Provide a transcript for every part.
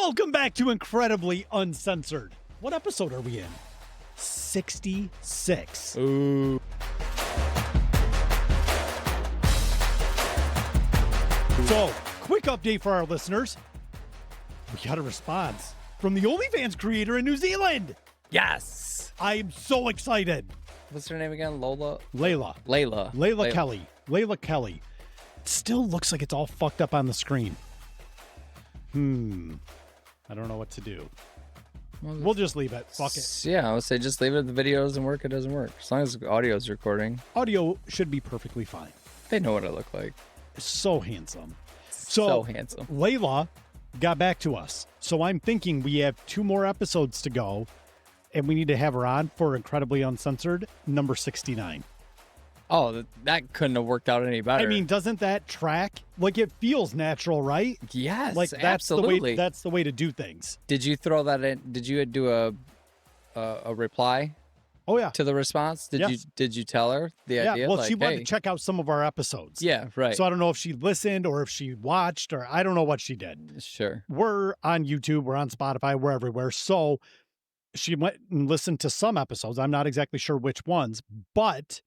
Welcome back to Incredibly Uncensored. What episode are we in? 66. Ooh. So, quick update for our listeners. We got a response from the OnlyFans creator in New Zealand. Yes. I am so excited. What's her name again? Layla Kelly. Layla Kelly. It still looks like it's all fucked up on the screen. I don't know what to do. We'll just leave it. Fuck it. Yeah, I would say just leave it. The video doesn't work, it doesn't work. As long as the audio's recording. Audio should be perfectly fine. They know what I look like. So handsome. So handsome. Layla got back to us. So I'm thinking we have 2 more episodes to go, and we need to have her on for Incredibly Uncensored, number 69. Oh, that couldn't have worked out any better. I mean, doesn't that track? Like, it feels natural, right? Yes, like that's absolutely. That's the way to do things. Did you throw that in? Did you do a reply? Oh yeah. To the response? Did you tell her the idea? Well, like, she wanted to check out some of our episodes. Yeah, right. So I don't know if she listened or if she watched, or I don't know what she did. Sure. We're on YouTube, we're on Spotify, we're everywhere. So she went and listened to some episodes. I'm not exactly sure which ones, but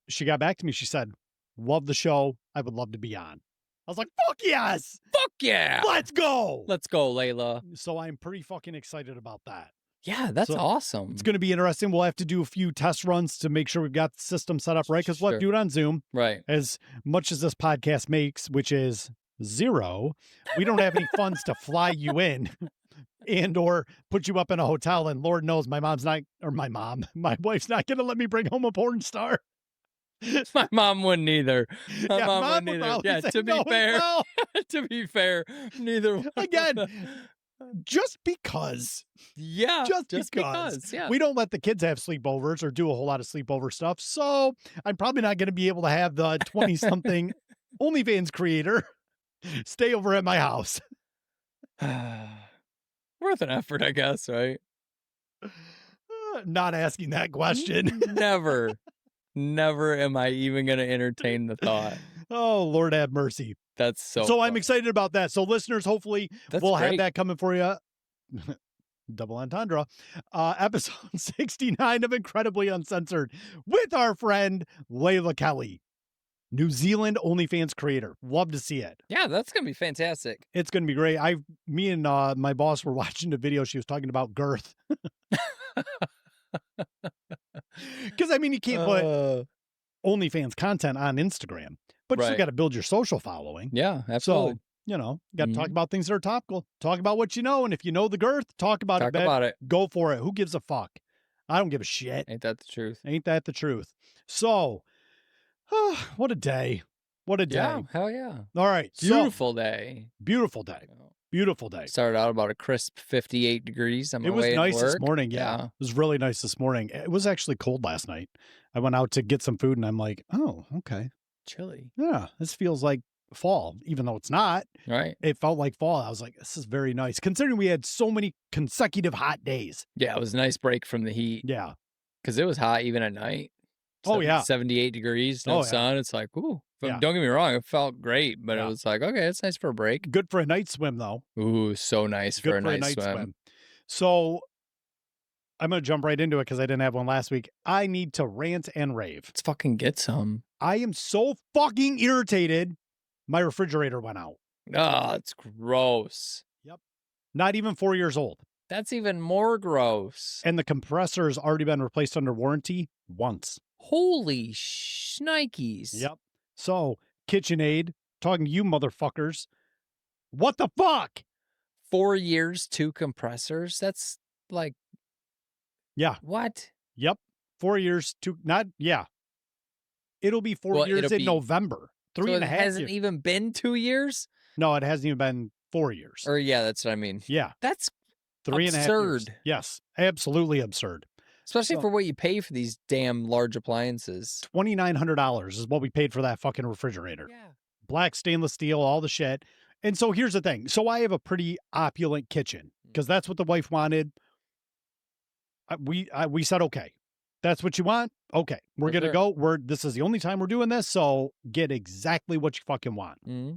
she got back to me. She said, love the show. I would love to be on. I was like, fuck yes. Fuck yeah. Let's go. Let's go, Layla. So I'm pretty fucking excited about that. Yeah, that's awesome. It's going to be interesting. We'll have to do a few test runs to make sure we've got the system set up right, because we'll have to do it on Zoom. Right. As much as this podcast makes, which is 0, we don't have any funds to fly you in and or put you up in a hotel. And Lord knows my wife's not going to let me bring home a porn star. My mom wouldn't either. My mom wouldn't either. Yeah, to be fair. Well. To be fair, neither one. Again, just because. Yeah. Just because. Yeah. We don't let the kids have sleepovers or do a whole lot of sleepover stuff. So I'm probably not going to be able to have the 20-something OnlyFans creator stay over at my house. Worth an effort, I guess, right? Not asking that question. Never am I even going to entertain the thought. Oh, Lord have mercy. That's so fun. I'm excited about that. So listeners, hopefully we'll have that coming for you. Double entendre. Episode 69 of Incredibly Uncensored with our friend Layla Kelly, New Zealand OnlyFans creator. Love to see it. Yeah, that's going to be fantastic. It's going to be great. Me and my boss were watching the video. She was talking about girth. Because, I mean, you can't put OnlyFans content on Instagram, but you still got to build your social following. Yeah, absolutely. So, got to talk about things that are topical. Talk about what you know. And if you know the girth, talk about it. Go for it. Who gives a fuck? I don't give a shit. Ain't that the truth? Ain't that the truth? So, what a day. What a day. Yeah, hell yeah. All right. Beautiful day. Beautiful day. Beautiful day. Started out about a crisp 58 degrees. It was nice this morning. Yeah. It was really nice this morning. It was actually cold last night. I went out to get some food and I'm like, oh, okay. Chilly. Yeah. This feels like fall, even though it's not. Right. It felt like fall. I was like, this is very nice considering we had so many consecutive hot days. Yeah. It was a nice break from the heat. Yeah. Because it was hot even at night. Oh, yeah. 78 degrees, no sun. It's like, ooh. Yeah. Don't get me wrong. It felt great, but it was like, okay, it's nice for a break. Good for a night swim, though. Ooh, so nice for a night swim. So I'm going to jump right into it because I didn't have one last week. I need to rant and rave. Let's fucking get some. I am so fucking irritated. My refrigerator went out. Oh, it's gross. Yep. Not even 4 years old. That's even more gross. And the compressor has already been replaced under warranty once. Holy shnikes. Yep. So, KitchenAid, talking to you motherfuckers. What the fuck? 4 years, 2 compressors? That's like... Yeah. What? Yep. 4 years, 2... Not... Yeah. It'll be 4 years in November. 3.5 years. It hasn't even been 2 years? No, it hasn't even been 4 years. Or yeah, that's what I mean. Yeah. That's 3.5 years. absurd. Yes. Absolutely absurd. Especially for what you pay for these damn large appliances. $2,900 is what we paid for that fucking refrigerator. Yeah. Black stainless steel, all the shit. And so here's the thing. So I have a pretty opulent kitchen because that's what the wife wanted. We said, okay, that's what you want. Okay, we're going to go. This is the only time we're doing this. So get exactly what you fucking want. Mm-hmm.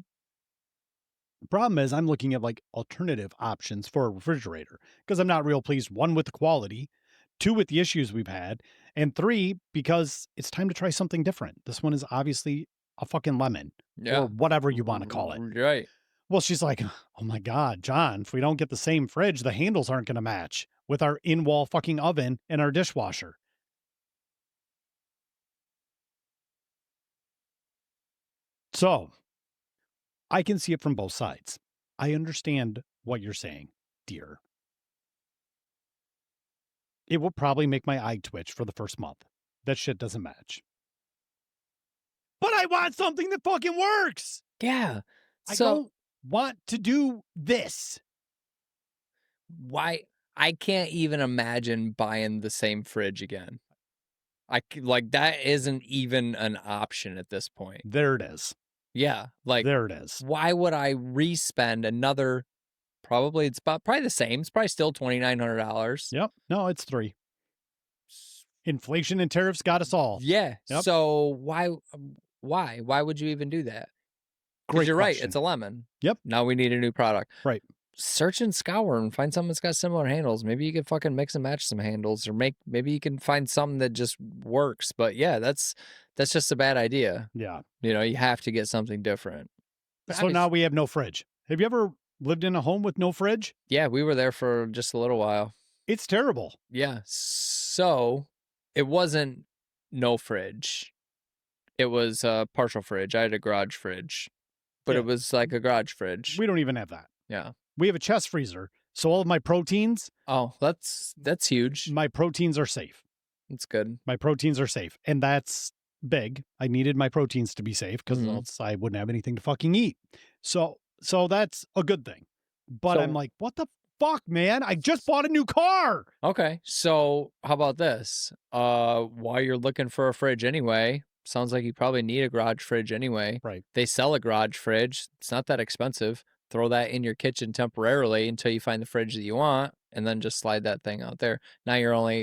Problem is, I'm looking at like alternative options for a refrigerator because I'm not real pleased, one, with the quality, two, with the issues we've had, and three, because it's time to try something different. This one is obviously a fucking lemon or Yeah. whatever you want to call it. Right. Well, she's like, oh my God, John, if we don't get the same fridge, the handles aren't going to match with our in wall fucking oven and our dishwasher. So I can see it from both sides. I understand what you're saying, dear. It will probably make my eye twitch for the first month. That shit doesn't match. But I want something that fucking works. Yeah. I So don't want to do this. why I can't even imagine buying the same fridge again. Like that isn't even an option at this point. There it is. Yeah, like There it is. why would I re-spend another? Probably probably the same. It's probably still $2,900. Yep. No, it's 3. Inflation and tariffs got us all. Yeah. Yep. So why would you even do that? Because you're right. It's a lemon. Yep. Now we need a new product. Right. Search and scour and find something that's got similar handles. Maybe you can fucking mix and match some handles, or maybe you can find something that just works. But yeah, that's just a bad idea. Yeah. You know, you have to get something different. So now we have no fridge. Have you ever lived in a home with no fridge? Yeah, we were there for just a little while. It's terrible. Yeah. So it wasn't no fridge. It was a partial fridge. I had a garage fridge, but Yeah. it was like a garage fridge. We don't even have that. Yeah. We have a chest freezer. So all of my proteins. Oh, that's huge. My proteins are safe. That's good. My proteins are safe. And that's big. I needed my proteins to be safe because Mhm. else I wouldn't have anything to fucking eat. So that's a good thing. But So- I'm like, what the fuck, man? I just bought a new car. Okay. So how about this? While you're looking for a fridge anyway, sounds like you probably need a garage fridge anyway. Right. They sell a garage fridge. It's not that expensive. Throw that in your kitchen temporarily until you find the fridge that you want, and then just slide that thing out there. Now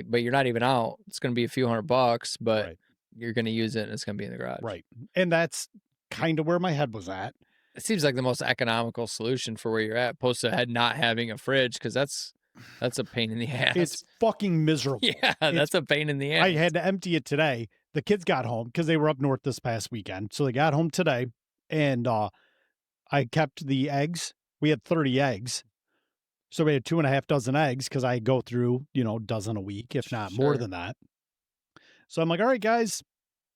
but you're not even out. It's going to be a few $100, but Right. you're going to use it and it's going to be in the garage. Right. And that's kind of where my head was at. It seems like the most economical solution for where you're at, opposed to not having a fridge, because that's a pain in the ass. It's fucking miserable. Yeah, that's a pain in the ass. I had to empty it today. The kids got home because they were up north this past weekend. So they got home today, and I kept the eggs. We had 30 eggs. So we had 2.5 dozen eggs because I go through, dozen a week, if not more Sure. than that. So I'm like, all right, guys,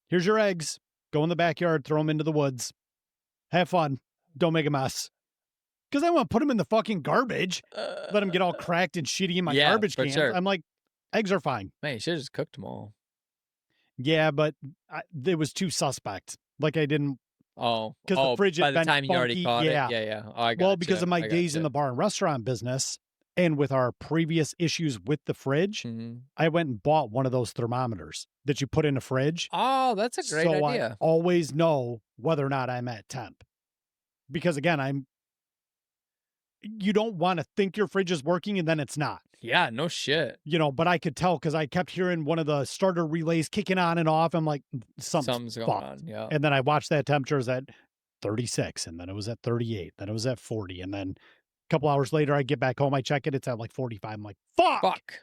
here's your eggs. Go in the backyard, throw them into the woods. Have fun. Don't make a mess. Because I want to put them in the fucking garbage. Let them get all cracked and shitty in my Yeah, garbage for cans. sure. I'm like, eggs are fine. Man, you should have just cooked them all. Yeah, but it was too suspect. Like I didn't. Oh, because the fridge by had the been time you already funky, caught yeah. it. Yeah. Oh, I got Well, because of my days in the the bar and restaurant business and with our previous issues with the fridge, I went and bought one of those thermometers that you put in a fridge. Oh, that's a great so idea. I always know whether or not I'm at temp. Because again, you don't want to think your fridge is working and then it's not. Yeah, no shit. But I could tell because I kept hearing one of the starter relays kicking on and off. I'm like, something's going fucked. on. Yeah. And then I watched that temperature was at 36, and then it was at 38, then it was at 40, and then a couple hours later I get back home, I check it, it's at like 45. I'm like, fuck.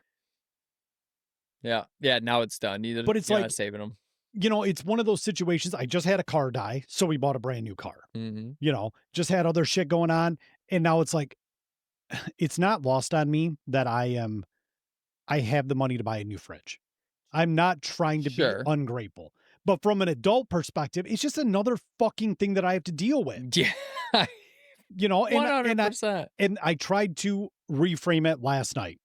Yeah. Yeah, now it's done. But it's you're like not saving them. It's one of those situations. I just had a car die, so we bought a brand new car. Just had other shit going on, and now it's like it's not lost on me that I have the money to buy a new fridge. I'm not trying to be ungrateful. But from an adult perspective, it's just another fucking thing that I have to deal with. Yeah. 100%. And I tried to reframe it last night.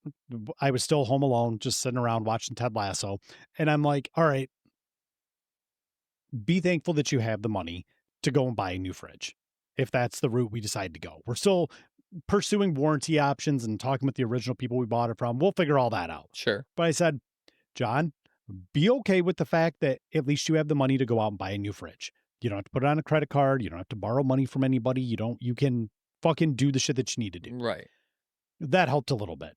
I was still home alone, just sitting around watching Ted Lasso. And I'm like, all right, be thankful that you have the money to go and buy a new fridge. If that's the route we decide to go. We're still pursuing warranty options and talking with the original people we bought it from. We'll figure all that out. Sure. But I said, John, be okay with the fact that at least you have the money to go out and buy a new fridge. You don't have to put it on a credit card. You don't have to borrow money from anybody. You can fucking do the shit that you need to do. Right. That helped a little bit.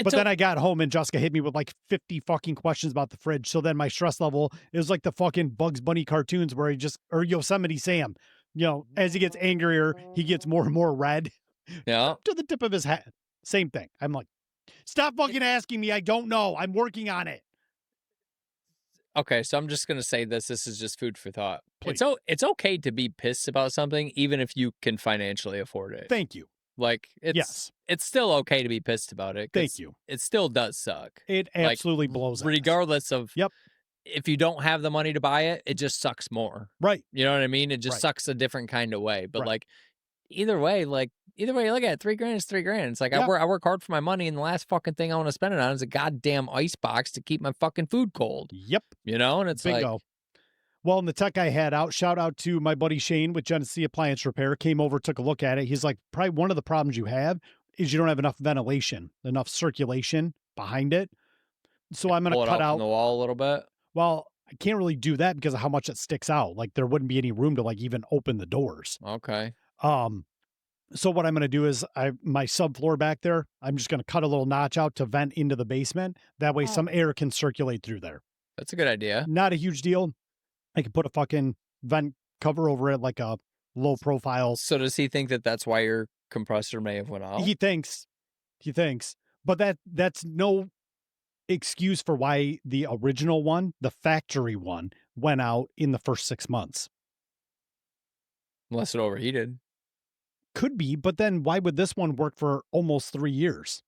But then I got home and Jessica hit me with like 50 fucking questions about the fridge. So then my stress level is like the fucking Bugs Bunny cartoons where or Yosemite Sam. You know, as he gets angrier, he gets more and more red. Yeah. To the tip of his head. Same thing. I'm like, stop fucking asking me. I don't know. I'm working on it. Okay, so I'm just gonna say this. This is just food for thought. Please. It's okay to be pissed about something, even if you can financially afford it. Thank you. Like Yes. it's still okay to be pissed about it. Thank you. It still does suck. It Like absolutely blows ass. regardless of Yep. if you don't have the money to buy it, it just sucks more. Right. You know what I mean? It just Right. sucks a different kind of way. But Right. either way, you look at it, $3,000 is $3,000. It's like Yeah. I work hard for my money, and the last fucking thing I want to spend it on is a goddamn ice box to keep my fucking food cold. Yep. You know, and it's Bingo. like, Well, and the tech I had out, shout out to my buddy Shane with Genesee Appliance Repair, came over, took a look at it. He's like, probably one of the problems you have is you don't have enough ventilation, enough circulation behind it. So I'm going pull to it cut out out from the wall a little bit. Well, I can't really do that because of how much it sticks out. Like there wouldn't be any room to like even open the doors. Okay. So what I'm going to do is my subfloor back there, I'm just going to cut a little notch out to vent into the basement. That way some air can circulate through there. That's a good idea. Not a huge deal. I could put a fucking vent cover over it, like a low profile. So does he think that that's why your compressor may have went out? He thinks, but that's no excuse for why the original one, the factory one, went out in the first 6 months. Unless it overheated. Could be, but then why would this one work for almost 3 years?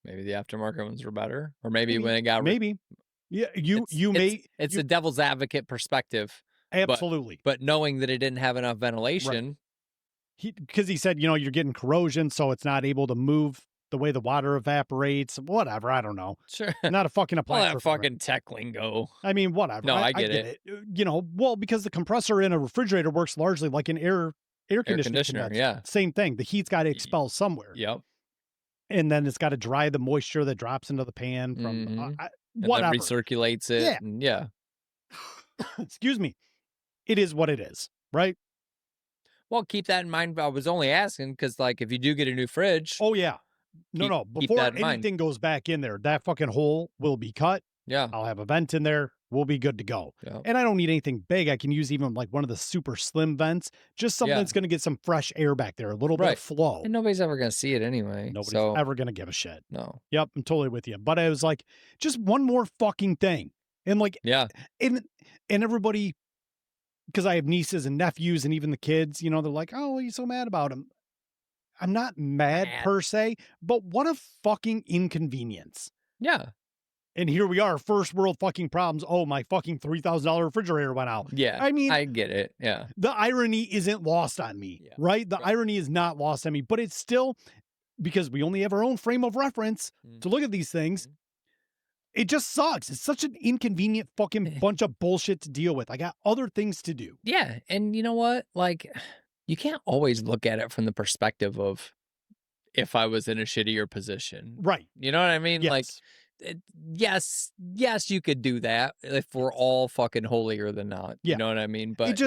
Maybe the aftermarket ones were better, or maybe when it got maybe. Yeah, it's a devil's advocate perspective. Absolutely. But knowing that it didn't have enough ventilation. Because he said, you're getting corrosion, so it's not able to move the way the water evaporates. Whatever, I don't know. Sure. Not a fucking appliance. All that fucking tech lingo. I mean, whatever. No, I get it. Well, because the compressor in a refrigerator works largely like an air conditioner. Yeah. Same thing. The heat's got to expel somewhere. Yep. And then it's got to dry the moisture that drops into the pan from whatever. And then recirculates it. Yeah. And yeah. Excuse me. It is what it is, right? Well, keep that in mind. I was only asking because, like, if you do get a new fridge. Oh, yeah. No. Before anything goes back in there, that fucking hole will be cut. Yeah. I'll have a vent in there. We'll be good to go. Yeah. And I don't need anything big. I can use even like one of the super slim vents, just something that's going to get some fresh air back there, a little bit of flow. And nobody's ever going to see it anyway. Nobody's ever going to give a shit. No. Yep, I'm totally with you. But I was like, just one more fucking thing. And like, yeah. And everybody, because I have nieces and nephews and even the kids, they're like, oh, what are you so mad about him? I'm not mad per se, but what a fucking inconvenience. Yeah. And here we are, first world fucking problems. Oh, my fucking $3,000 refrigerator went out. Yeah. I mean, I get it. Yeah. The irony isn't lost on me, right? The irony is not lost on me, but it's still, because we only have our own frame of reference to look at these things. It just sucks. It's such an inconvenient fucking bunch of bullshit to deal with. I got other things to do. Yeah. And you know what? Like, you can't always look at it from the perspective of if I was in a shittier position. Right. You know what I mean? Yes. Like, yes, you could do that if we're all fucking holier than not. Yeah. You know what I mean? But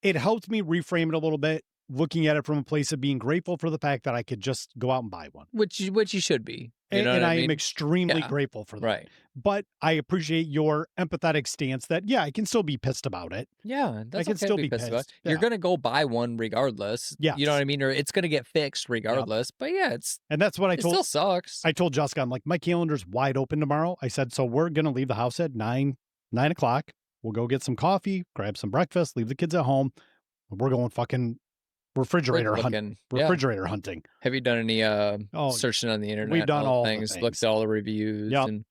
it helped me reframe it a little bit, looking at it from a place of being grateful for the fact that I could just go out and buy one. Which you should be. You know and I am mean? extremely grateful for that. Right. But I appreciate your empathetic stance that, I can still be pissed about it. Yeah, I can still be pissed. About it. You're going to go buy one regardless. Yeah. You know what I mean? Or it's going to get fixed regardless. But yeah, and that's what I told. It still sucks. I told Jessica, I'm like, my calendar's wide open tomorrow. I said, so we're going to leave the house at 9 o'clock. We'll go get some coffee, grab some breakfast, leave the kids at home. We're going fucking refrigerator hunting. Have you done any searching on the internet? We've done all things, the things. Looked at all the reviews. And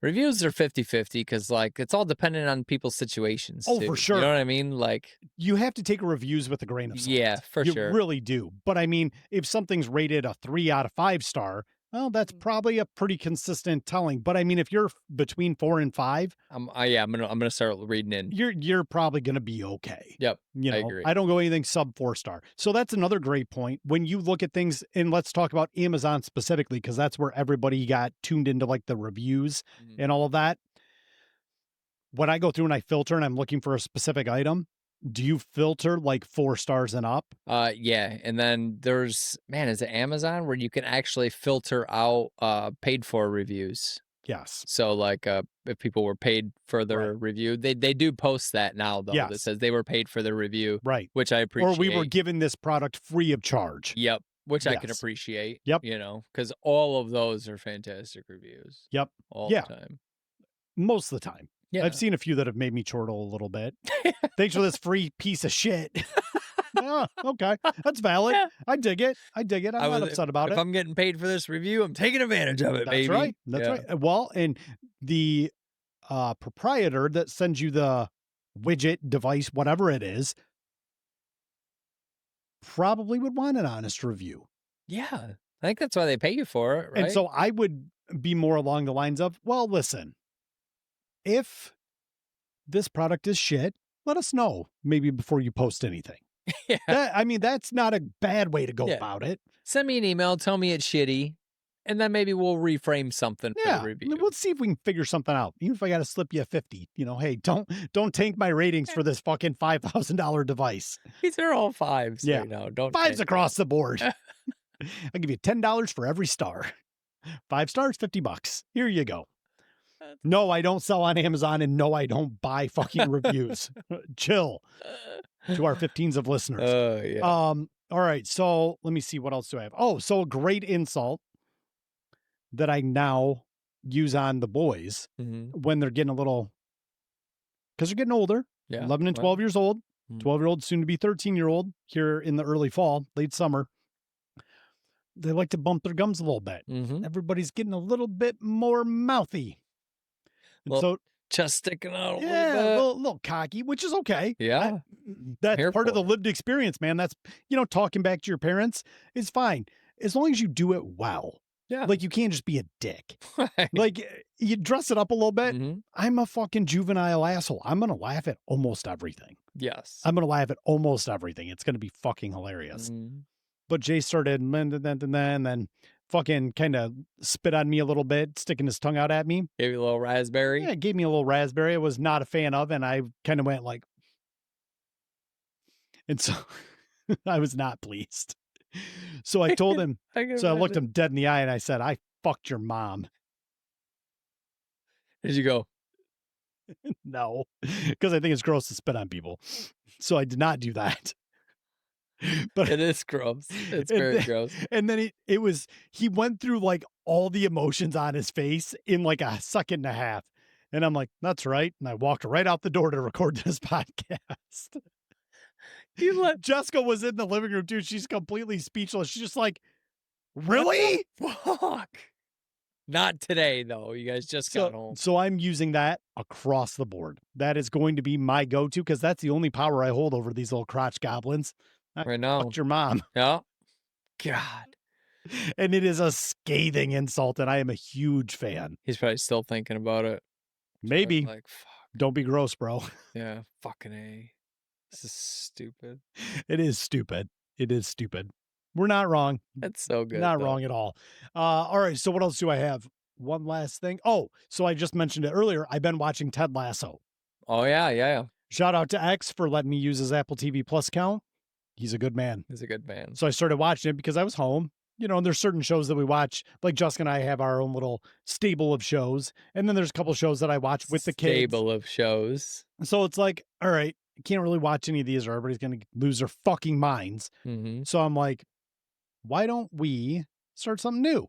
reviews are 50-50 because like it's all dependent on people's situations. Oh, too. for sure. You know what I mean? Like you have to take reviews with a grain of salt. Yeah, for sure. You really do. But I mean, if something's rated a 3 out of 5 star, well, that's probably a pretty consistent telling. But I mean, if you're between 4 and 5, I'm gonna start reading in. You're probably gonna be okay. Yep. I agree. I don't go anything sub 4 star. So that's another great point. When you look at things, and let's talk about Amazon specifically, because that's where everybody got tuned into like the reviews and all of that. When I go through and I filter and I'm looking for a specific item, do you filter like 4 stars and up? Yeah. And then is it Amazon where you can actually filter out paid for reviews? Yes. So like if people were paid for their review, they do post that now though. That Yes. says they were paid for their review. Right. Which I appreciate. Or we were given this product free of charge. Yep. Which I can Yes. appreciate. Yep. You know, because all of those are fantastic reviews. Yep. All the time. Most of the time. Yeah. I've seen a few that have made me chortle a little bit. Thanks for this free piece of shit. Oh, okay. That's valid. Yeah. I dig it. I'm not upset about it. If I'm getting paid for this review, I'm taking advantage of it, That's baby. right. That's right. Well, and the proprietor that sends you the widget, device, whatever it is, probably would want an honest review. Yeah. I think that's why they pay you for it, right? And so I would be more along the lines of, well, listen, if this product is shit, let us know maybe before you post anything. Yeah. I mean, that's not a bad way to go about it. Send me an email, tell me it's shitty, and then maybe we'll reframe something for the review. Let's see if we can figure something out. Even if I got to slip you a 50, hey, don't tank my ratings for this fucking $5,000 device. These are all fives right now. Don't fives across the board. I'll give you $10 for every star. 5 stars, $50. Here you go. No, I don't sell on Amazon, and no, I don't buy fucking reviews. Chill. To our 15s of listeners. All right. So let me see. What else do I have? Oh, so a great insult that I now use on the boys when they're getting a little, because they're getting older. 11 and 12 years old. 12-year-old, soon to be 13-year-old here in the early fall, late summer. They like to bump their gums a little bit. Everybody's getting a little bit more mouthy. And so chest sticking out a little bit. A little cocky, which is okay. Yeah. That's part of the lived experience, man. That's, talking back to your parents is fine. As long as you do it well. Yeah. Like, you can't just be a dick. Like, you dress it up a little bit. I'm a fucking juvenile asshole. I'm going to laugh at almost everything. Yes. I'm going to laugh at almost everything. It's going to be fucking hilarious. But Jay started, and then fucking kind of spit on me a little bit, sticking his tongue out at me. Gave you a little raspberry? Yeah, gave me a little raspberry I was not a fan of, and I kind of went like... And so I was not pleased. So I told him, I looked him dead in the eye and I said, I fucked your mom. Did you go? No, because I think it's gross to spit on people. So I did not do that. But it is gross. It's very gross. And then he went through like all the emotions on his face in like a second and a half. And I'm like, that's right. And I walked right out the door to record this podcast. Jessica was in the living room too. She's completely speechless. She's just like, really? Fuck. Not today, though. You guys just got home. So I'm using that across the board. That is going to be my go-to because that's the only power I hold over these little crotch goblins. Right now. Fucked your mom. Yeah. God. And it is a scathing insult, and I am a huge fan. He's probably still thinking about it. Maybe. Like, fuck. Don't be gross, bro. Yeah. Fucking A. This is stupid. It is stupid. It is stupid. We're not wrong. That's so good. Not wrong at all. All right. So what else do I have? One last thing. Oh, so I just mentioned it earlier. I've been watching Ted Lasso. Oh, yeah. Shout out to X for letting me use his Apple TV Plus account. He's a good man. He's a good man. So I started watching it because I was home. And there's certain shows that we watch. Like Jessica and I have our own little stable of shows. And then there's a couple shows that I watch with the kids. Stable of shows. So it's like, all right, I can't really watch any of these or everybody's going to lose their fucking minds. So I'm like, why don't we start something new?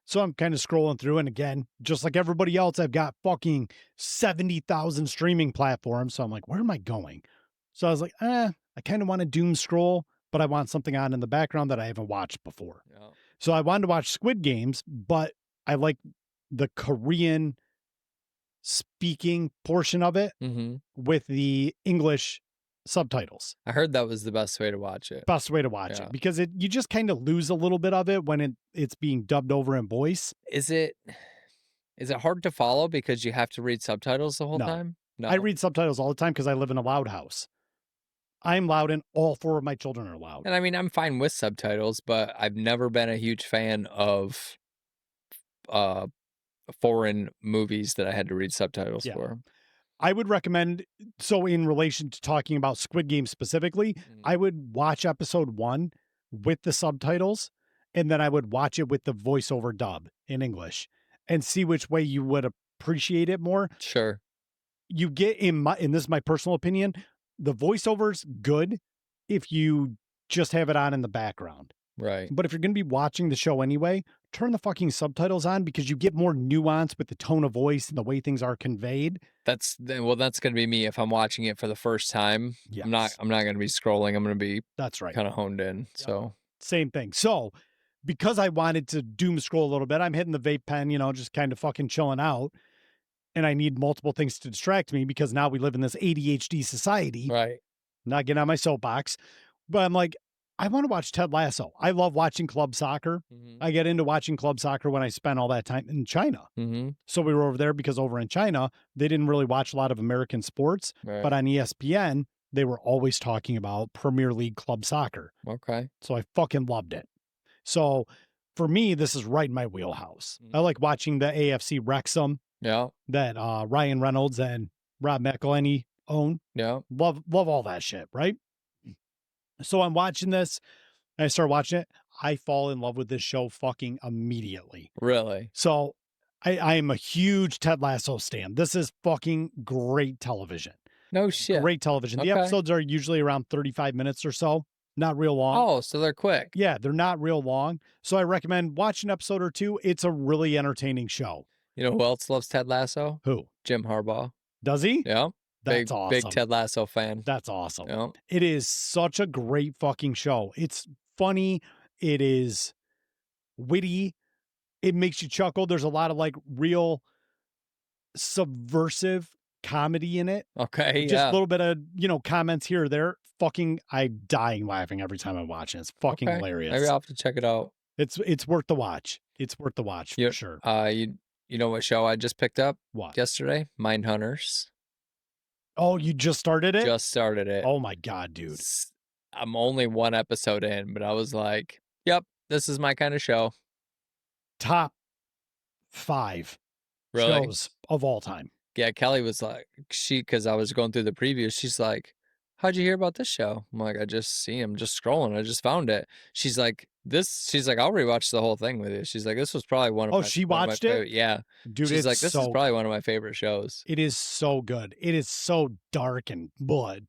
So I'm kind of scrolling through. And again, just like everybody else, I've got fucking 70,000 streaming platforms. So I'm like, where am I going? So I was like, I kind of want to doom scroll, but I want something on in the background that I haven't watched before. Yeah. So I wanted to watch Squid Games, but I like the Korean speaking portion of it with the English subtitles. I heard that was the best way to watch it. Best way to watch it because you just kind of lose a little bit of it when it's being dubbed over in voice. Is it hard to follow because you have to read subtitles the whole time? No. I read subtitles all the time because I live in a loud house. I'm loud and all 4 of my children are loud. And I mean, I'm fine with subtitles, but I've never been a huge fan of foreign movies that I had to read subtitles for. I would recommend, so in relation to talking about Squid Game specifically, I would watch episode 1 with the subtitles, and then I would watch it with the voiceover dub in English. and see which way you would appreciate it more. Sure. You get and this is my personal opinion, the voiceover's good if you just have it on in the background. Right. But if you're going to be watching the show anyway, turn the fucking subtitles on because you get more nuance with the tone of voice and the way things are conveyed. That's gonna be me if I'm watching it for the first time. Yes. I'm not gonna be scrolling. I'm gonna be That's right. kind of honed in. Yep. So Same thing. So because I wanted to doom scroll a little bit, I'm hitting the vape pen, just kind of fucking chilling out. And I need multiple things to distract me because now we live in this ADHD society. right. Not getting on my soapbox, but I'm like, I want to watch Ted Lasso. I love watching club soccer. Mm-hmm. I get into watching club soccer when I spent all that time in China. Mm-hmm. So we were over there because over in China, they didn't really watch a lot of American sports, Right. but on ESPN, they were always talking about Premier League club soccer. Okay. So I fucking loved it. So for me, this is right in my wheelhouse. I like watching the AFC Wrexham Yeah. that Ryan Reynolds and Rob McElhenney own. Yeah. Love all that shit, right? So I'm watching this, and I start watching it. I fall in love with this show fucking immediately. Really. So I am a huge Ted Lasso stan. This is fucking great television. No shit. Great television. The Okay. episodes are usually around 35 minutes or so. Not real long. Oh, so they're quick. Yeah, they're not real long. So I recommend watch an episode or two. It's a really entertaining show. You know who else loves Ted Lasso? Who? Jim Harbaugh. Does he? Yeah. That's awesome. Big Ted Lasso fan. That's awesome. Yeah. It is such a great fucking show. It's funny. It is witty. It makes you chuckle. There's a lot of like real subversive comedy in it. Okay. Just Yeah. a little bit of, comments here or there. Fucking, I'm dying laughing every time I watch it. It's fucking Okay. hilarious. Maybe I'll have to check it out. It's worth the watch. It's worth the watch for sure. You know what show I just picked up What? yesterday? Mindhunters. Oh, you just started it? Just started it. Oh my God, dude. I'm only one episode in, but I was like, yep, this is my kind of show. Top 5 Really? shows of all time. Yeah, Kelly was like, because I was going through the previews, she's like, how'd you hear about this show? I'm like, I just see him just scrolling. I just found it. She's like, I'll rewatch the whole thing with you. She's like, this was probably one of my. Oh, she one of my watched it? favorite- Yeah. Dude, She's it's like, this is probably one of my favorite shows. It is so good. It is so dark and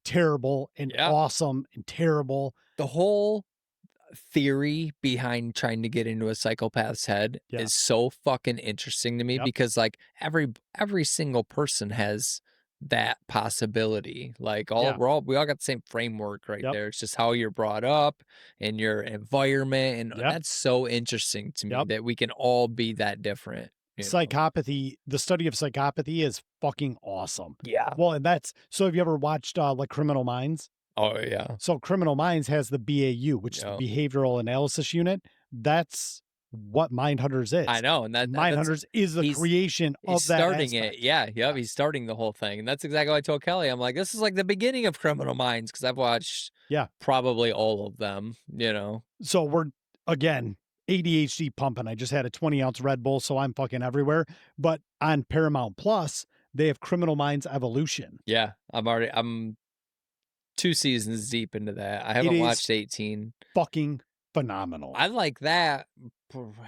terrible and Yeah. awesome and terrible. The whole theory behind trying to get into a psychopath's head Yeah. is so fucking interesting to me Yep. because like every single person has that possibility. Like Yeah. we all got the same framework right Yep. there. It's just how you're brought up and your environment, and Yep. that's so interesting to me Yep. that we can all be that different. you know? Psychopathy, the study of psychopathy is fucking awesome. Yeah. Well, and so have you ever watched like Criminal Minds? Oh yeah. So Criminal Minds has the BAU, which is the Behavioral Analysis Unit. That's what Mindhunters is. I know, and that's Mindhunters is the creation of he's that starting aspect. it. Yeah, yep, he's starting the whole thing. And that's exactly what I told Kelly. I'm like, this is like the beginning of Criminal Minds because I've watched probably all of them, So we're, again, ADHD pumping. I just had a 20-ounce Red Bull, so I'm fucking everywhere. But on Paramount Plus, they have Criminal Minds Evolution. Yeah, I'm 2 seasons deep into that. I haven't watched 18. Fucking phenomenal. I like that.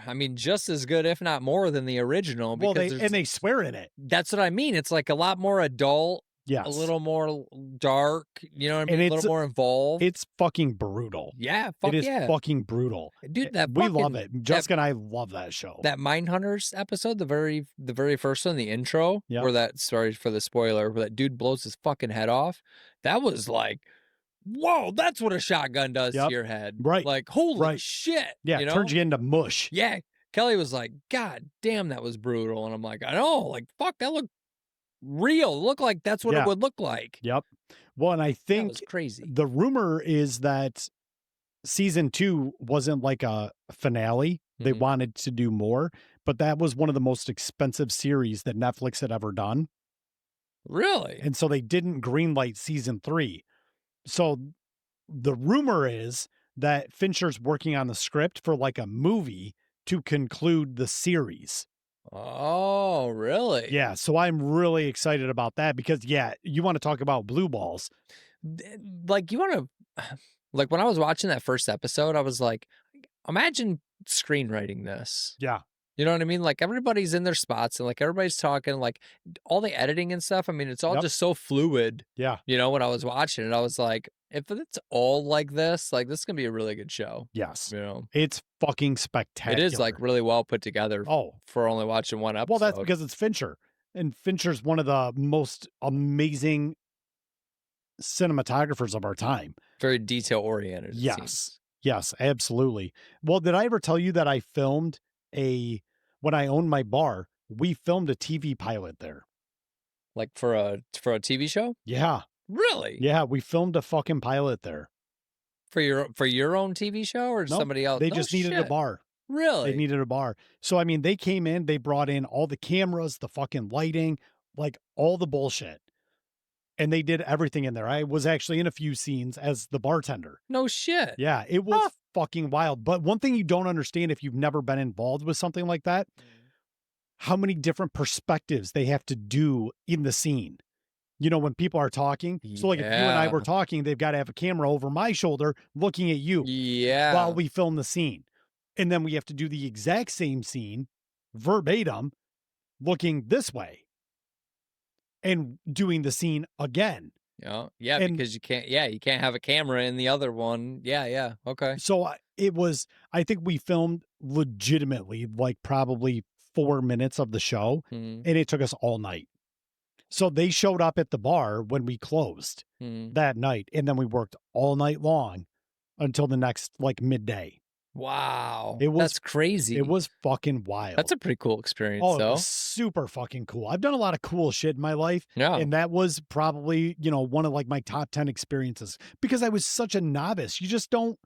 I mean, just as good, if not more, than the original. Well, Because they swear in it. That's what I mean. It's like a lot more adult. Yes. A little more dark. You know what I mean? A little more involved. It's fucking brutal. Yeah, fuck it is yeah. fucking brutal. Dude, we love it. Jessica and I love that show. That Mindhunters episode, the very first one, the intro, where sorry for the spoiler, where that dude blows his fucking head off. That was like, whoa, that's what a shotgun does to your head. Right. Like, holy shit. Yeah, it turns you into mush. Yeah. Kelly was like, God damn, that was brutal. And I'm like, I know, like, fuck, that looked real. It looked like that's what it would look like. Yep. Well, and I think that was crazy. The rumor is that season 2 wasn't like a finale. They wanted to do more, but that was one of the most expensive series that Netflix had ever done. Really? And so they didn't greenlight season 3. So the rumor is that Fincher's working on the script for like a movie to conclude the series. Oh, really? Yeah. So I'm really excited about that because, you want to talk about blue balls. Like, like when I was watching that first episode, I was like, imagine screenwriting this. Yeah. You know what I mean? Like, everybody's in their spots and, like, everybody's talking, like, all the editing and stuff, I mean, it's all Yep. just so fluid. Yeah. You know, when I was watching it, I was like, "If it's all like, this is gonna be a really good show." Yes. You know? It's fucking It is, like, spectacular. really well put together Oh, for only watching one well, that's episode. because it's Fincher. And Fincher's one of the most amazing cinematographers of our time. Very detail-oriented, it Yes. seems. Yes, absolutely. Well, did I ever tell you that I filmed when I owned my bar, we filmed a TV pilot there? Like, for a TV show? Yeah. Really? Yeah, we filmed a fucking pilot there. For your own TV show or Nope, somebody else? they No just needed a shit. bar. They Really? needed a bar. So, I mean, they came in, they brought in all the cameras, the fucking lighting, like all the bullshit. And they did everything in there. I was actually in a few scenes as the bartender. No shit. Yeah, it was Huh. fucking wild. But one thing you don't understand if you've never been involved with something like that, how many different perspectives they have to do in the scene. You know, when people are talking. So, like, if you and I Yeah. were talking, they've got to have a camera over my shoulder looking at you while Yeah. we film the scene. And then we have to do the exact same scene verbatim looking this way and doing the scene again. Yeah. Yeah, And because you can't have a camera in the other one. Yeah, yeah. Okay. so I think we filmed legitimately like probably 4 minutes of the show Mhm. and it took us all night. So they showed up at the bar when we closed Mhm. that night and then we worked all night long until the next like midday. Wow. It was That's crazy. fucking That's wild. a pretty cool experience, Oh, it was though. super fucking cool. I've done a lot of cool shit in my life, Yeah. and that was probably, one of like my top 10 experiences because I was such a novice. You just don't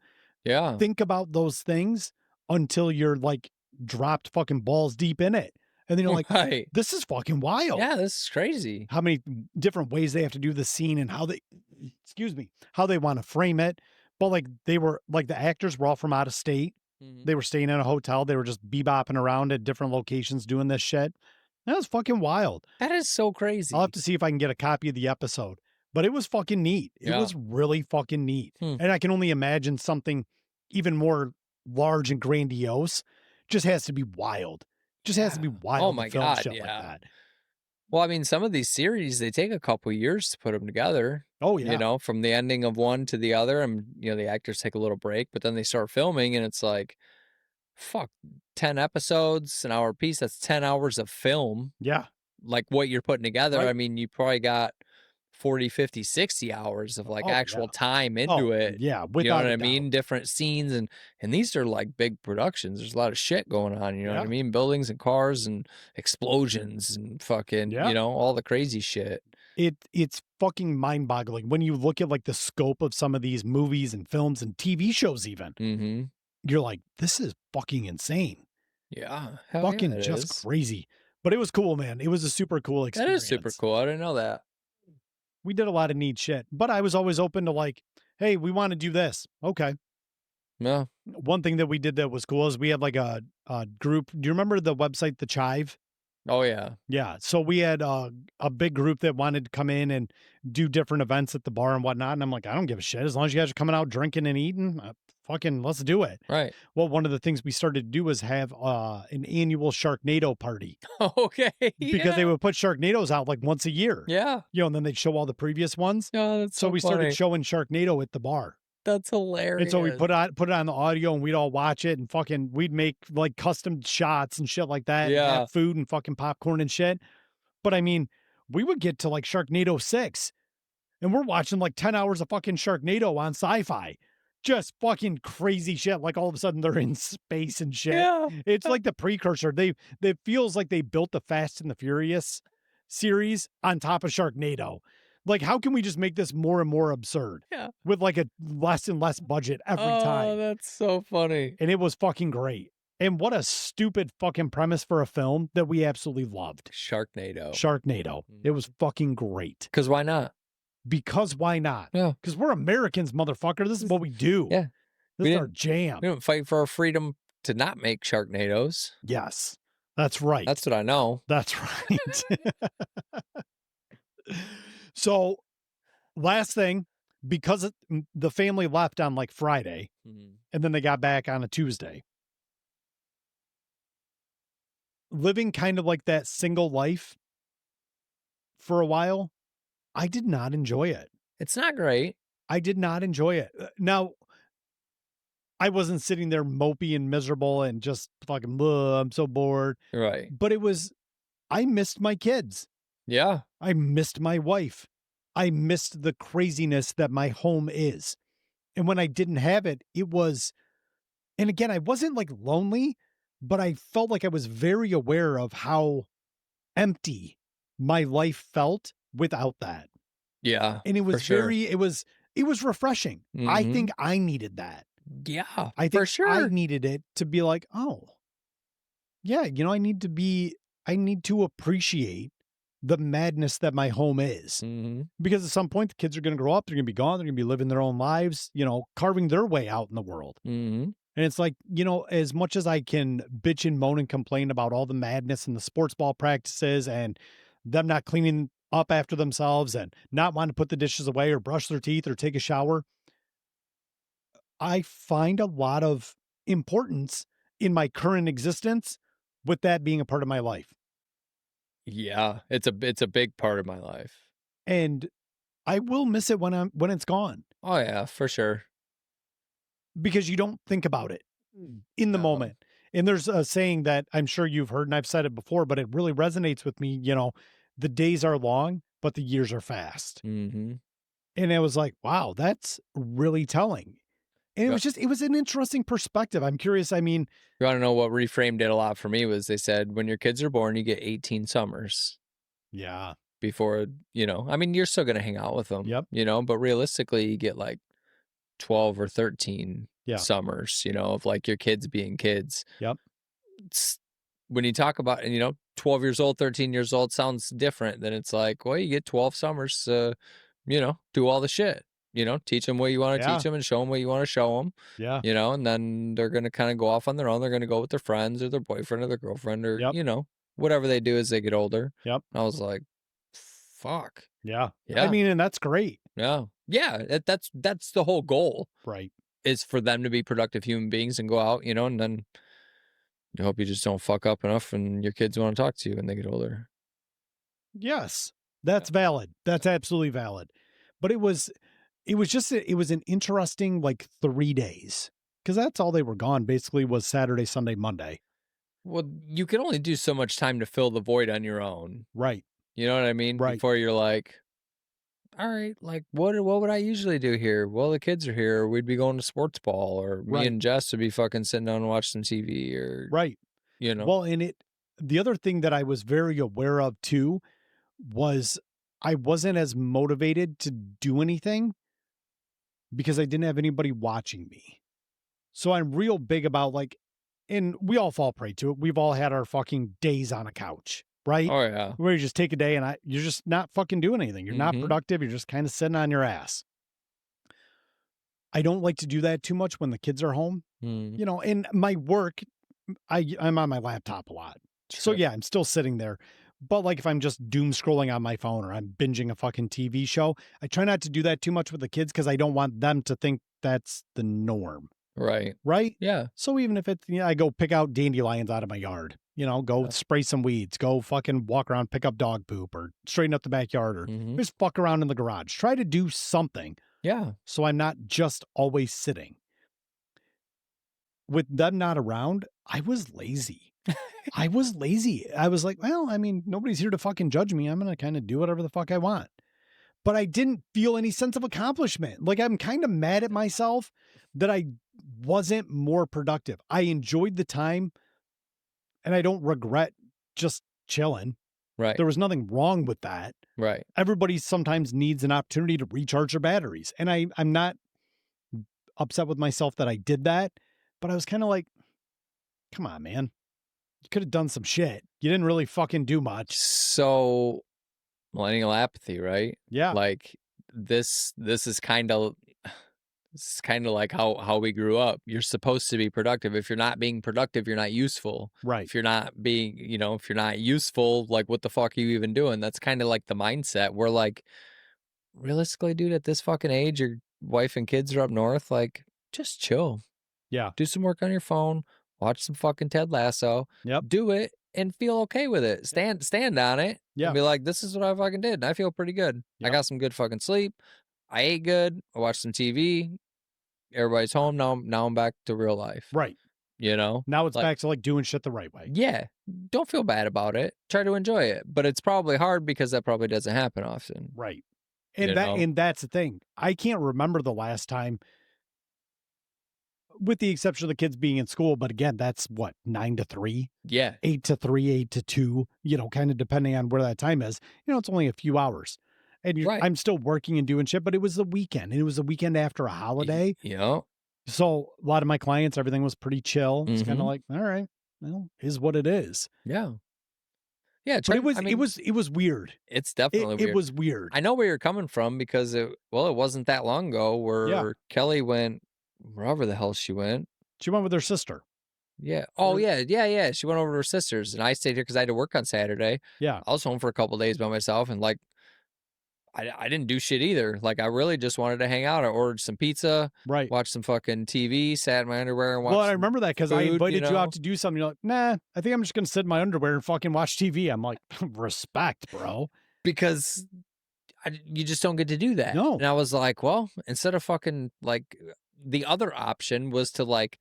Yeah. think about those things until you're like dropped fucking balls deep in it. And then you're like, Right. this is fucking wild. Yeah, this is crazy. How many different ways they have to do the scene and how they, excuse me, how they want to frame it. But like they were like the actors were all from out of state. Mhm. They were staying in a hotel. They were just bebopping around at different locations doing this shit. That was fucking wild. That is so I'll have crazy. to see if I can get a copy of the episode, but it was fucking neat. It Yeah. was really fucking neat. Hmm. And I can only imagine something even more large and grandiose just has to be wild. Just has to be Yeah. Oh wild to my film god, shit like yeah. that. Well, I mean, some of these series, they take a couple years to put them together, Oh, you yeah. know, from the ending of one to the other, and, the actors take a little break, but then they start filming, and it's like, fuck, 10 episodes, an hour apiece, that's 10 hours of film, Yeah. like, what you're putting together. I Right. mean, you probably got 40, 50, 60 hours of, like, Oh, yeah. actual time Oh, into it. yeah. You know Without what a I doubt. mean? Different scenes, and these are, like, big productions. There's a lot of shit going on, you know what I Yeah. mean? Buildings and cars and explosions and fucking, Yeah. all the crazy shit. It's fucking mind-boggling when you look at like the scope of some of these movies and films and TV shows even. Mhm. You're like, this is fucking insane. Yeah. Hell yeah, Fucking it just is. crazy. But it was cool, man. It was a super cool That is super experience. cool. I didn't know that. We did a lot of neat shit, but I was always open to like, hey, we want to do this. Okay. No. One thing that we did that was cool is we had like a group. Do you remember the website, The Chive? Oh, yeah. Yeah. So we had a big group that wanted to come in and do different events at the bar and whatnot. And I'm like, I don't give a shit. As long as you guys are coming out drinking and eating, fucking let's do it. Right. Well, one of the things we started to do was have an annual Sharknado party Okay. because they Yeah. would put Sharknadoes out like once a year, Yeah. and then they'd show all the previous ones. Oh, that's So so we funny. started showing Sharknado at the bar. That's And so we hilarious. put it on the audio and we'd all watch it and fucking we'd make like custom shots and shit like that. And Yeah. have food and fucking popcorn and shit. But I mean, we would get to like Sharknado 6 and we're watching like 10 hours of fucking Sharknado on sci-fi. Just fucking crazy shit. Like all of a sudden they're in space and shit. Yeah. It's like the precursor. They feels like they built the Fast and the Furious series on top of Sharknado. Like, how can we just make this more and more absurd Yeah. with like a less and less budget every Oh, time? that's so funny. And it was fucking great. And what a stupid fucking premise for a film that we absolutely loved. Sharknado. Sharknado. It was fucking great. Because why not? Because why not? Yeah. Because we're Americans, motherfucker. This is what we do. Yeah. This We is our didn't- jam. We don't fight for our freedom to not make Sharknadoes. Yes. That's right. That's what I know. That's right. So, last thing, because the family left on like Friday Mhm. and then they got back on a Tuesday. living kind of like that single life for a while, I did not enjoy it. It's not great. I did not enjoy it. Now, I wasn't sitting there mopey and miserable and just fucking, "Ugh, I'm so bored." Right. But I missed my kids. Yeah. I missed my wife. I missed the craziness that my home is. And when I didn't have it, it was, and again, I wasn't like lonely, but I felt like I was very aware of how empty my life felt without that. Yeah, And it for was sure. it was refreshing. I think Mhm. I needed that. Yeah, I for think I sure. needed it to be like, "Oh, yeah, I need to appreciate the madness that my home is." Mhm. Because at some point the kids are going to grow up, they're going to be gone, they're going to be living their own lives, carving their way out in the world. Mhm. And it's like, as much as I can bitch and moan and complain about all the madness and the sports ball practices and them not cleaning up after themselves and not wanting to put the dishes away or brush their teeth or take a shower, I find a lot of importance in my current existence with that being a part of my life. Yeah, it's a big part of my life. And I will miss it when it's gone Oh, yeah, for sure. because you don't think about it in the No. moment. And there's a saying that I'm sure you've heard, and I've said it before, but it really resonates with me. The days are long, but the years are fast. Mhm. And it was like, wow, that's really telling. And Yeah. it was an interesting perspective. I'm curious. I mean, You wanna know what reframed it a lot for me was they said, "When your kids are born, you get 18 summers yeah, before," I mean, you're still gonna hang out with them, yep, but realistically, you get, like, 12 or 13 yeah, summers, of, like, your kids being kids. yep, It's when you talk about and, 12 years old, 13 years old sounds different than it's like, well, you get 12 summers to, do all the shit, teach them what you wanna teach yeah, them and show them what you wanna show them. yeah, And then they're gonna kinda go off on their own. They're gonna go with their friends or their boyfriend or their girlfriend or, yep, whatever they do as they get older. yep, And I was like, "Fuck." yeah. I Yeah. mean, and that's great. Yeah. Yeah, that's the whole goal Right. is for them to be productive human beings and go out, and then you hope you just don't fuck up enough and your kids wanna talk to you when they get older. Yes, Yeah. that's valid. That's absolutely valid. But it was an interesting like 3 days because that's all they were gone basically was Saturday, Sunday, Monday. Well, you can only do so much time to fill the void on your own. Right. You know what I mean? Right. Before you're like, all right, like what would I usually do here? Well, the kids are here. We'd be going to sports ball, or me Right. and Jess would be fucking sitting down and watch some TV, or Right. you know. Well, the other thing that I was very aware of too was I wasn't as motivated to do anything because I didn't have anybody watching me. So I'm real big about like, and we all fall prey to it. We've all had our fucking days on a couch, right? Oh yeah. Where you just take a day and you're just not fucking doing anything. You're not Mm-hmm. productive. You're just kind of sitting on your ass. I don't like to do that too much when the kids are home, Mm, and my work, I'm on my laptop a lot. So sure. yeah, I'm still sitting there. But like if I'm just doom scrolling on my phone or I'm binging a fucking TV show, I try not to do that too much with the kids because I don't want them to think that's the norm. Right. Right? Yeah. So even if it's, I go pick out dandelions out of my yard, go Yeah. spray some weeds, go fucking walk around, pick up dog poop or straighten up the backyard or Mm-hmm. just fuck around in the garage. Try to do something Yeah. so I'm not just always sitting. With them not around, I was lazy. I was lazy. I was like, well, I mean, nobody's here to fucking judge me. I'm going to kind of do whatever the fuck I want. But I didn't feel any sense of accomplishment. Like I'm kind of mad at myself that I wasn't more productive. I enjoyed the time and I don't regret just chilling. Right. There was nothing wrong with that. Right. Everybody sometimes needs an opportunity to recharge their batteries. And I'm not upset with myself that I did that, but I was kind of like, come on, man. You could have done some shit. You didn't really fucking do much. So millennial apathy, right? Yeah. Like this is kind of it's kind of like how we grew up. You're supposed to be productive. If you're not being productive, you're not useful. Right. If you're not being, if you're not useful, like what the fuck are you even doing? That's kind of like the mindset. We're like, realistically, dude, at this fucking age, your wife and kids are up north, like just chill. Yeah. Do some work on your phone, watch some fucking Ted Lasso, Yep. do it, and feel okay with it. Stand on it Yeah. and be like, this is what I fucking did. And I feel pretty good. I Yep. got some good fucking sleep. I ate good. I watched some TV. Everybody's home. Now I'm back to real life. Right. You know? Now it's Like, back to like doing shit the right way. yeah. Don't feel bad about it. Try to enjoy it. But it's probably hard because that probably doesn't happen often. Right. You And know? that's the thing. I can't remember the last time, with the exception of the kids being in school, but again, that's what, 9 to 3, Yeah. 8 to 3, 8 to 2, kind of depending on where that time is. It's only a few hours. And Right. I'm still working and doing shit, but it was the weekend. And it was the weekend after a holiday. Yeah. So a lot of my clients, everything was pretty chill. It's kind of Mhm. like, all right, well, is what it is. Yeah. Yeah. But I mean, it was weird. it's definitely It weird. was weird. I know where you're coming from because it wasn't that long ago where Kelly went wherever the hell she went. She went with her sister. Yeah. Oh, Or- yeah. She went over to her sister's, and I stayed here because I had to work on Saturday. Yeah. I was home for a couple days by myself, and like, I didn't do shit either. Like, I really just wanted to hang out. I ordered some pizza, Right. watched some fucking TV, sat in my underwear, and watched. Well, I some remember that because I food, invited you know? out to do something. You're like, nah, I think I'm just going to sit in my underwear and fucking watch TV. I'm like, respect, bro. Because you just don't get to do that. No. And I was like, well, instead of fucking like, the other option was to like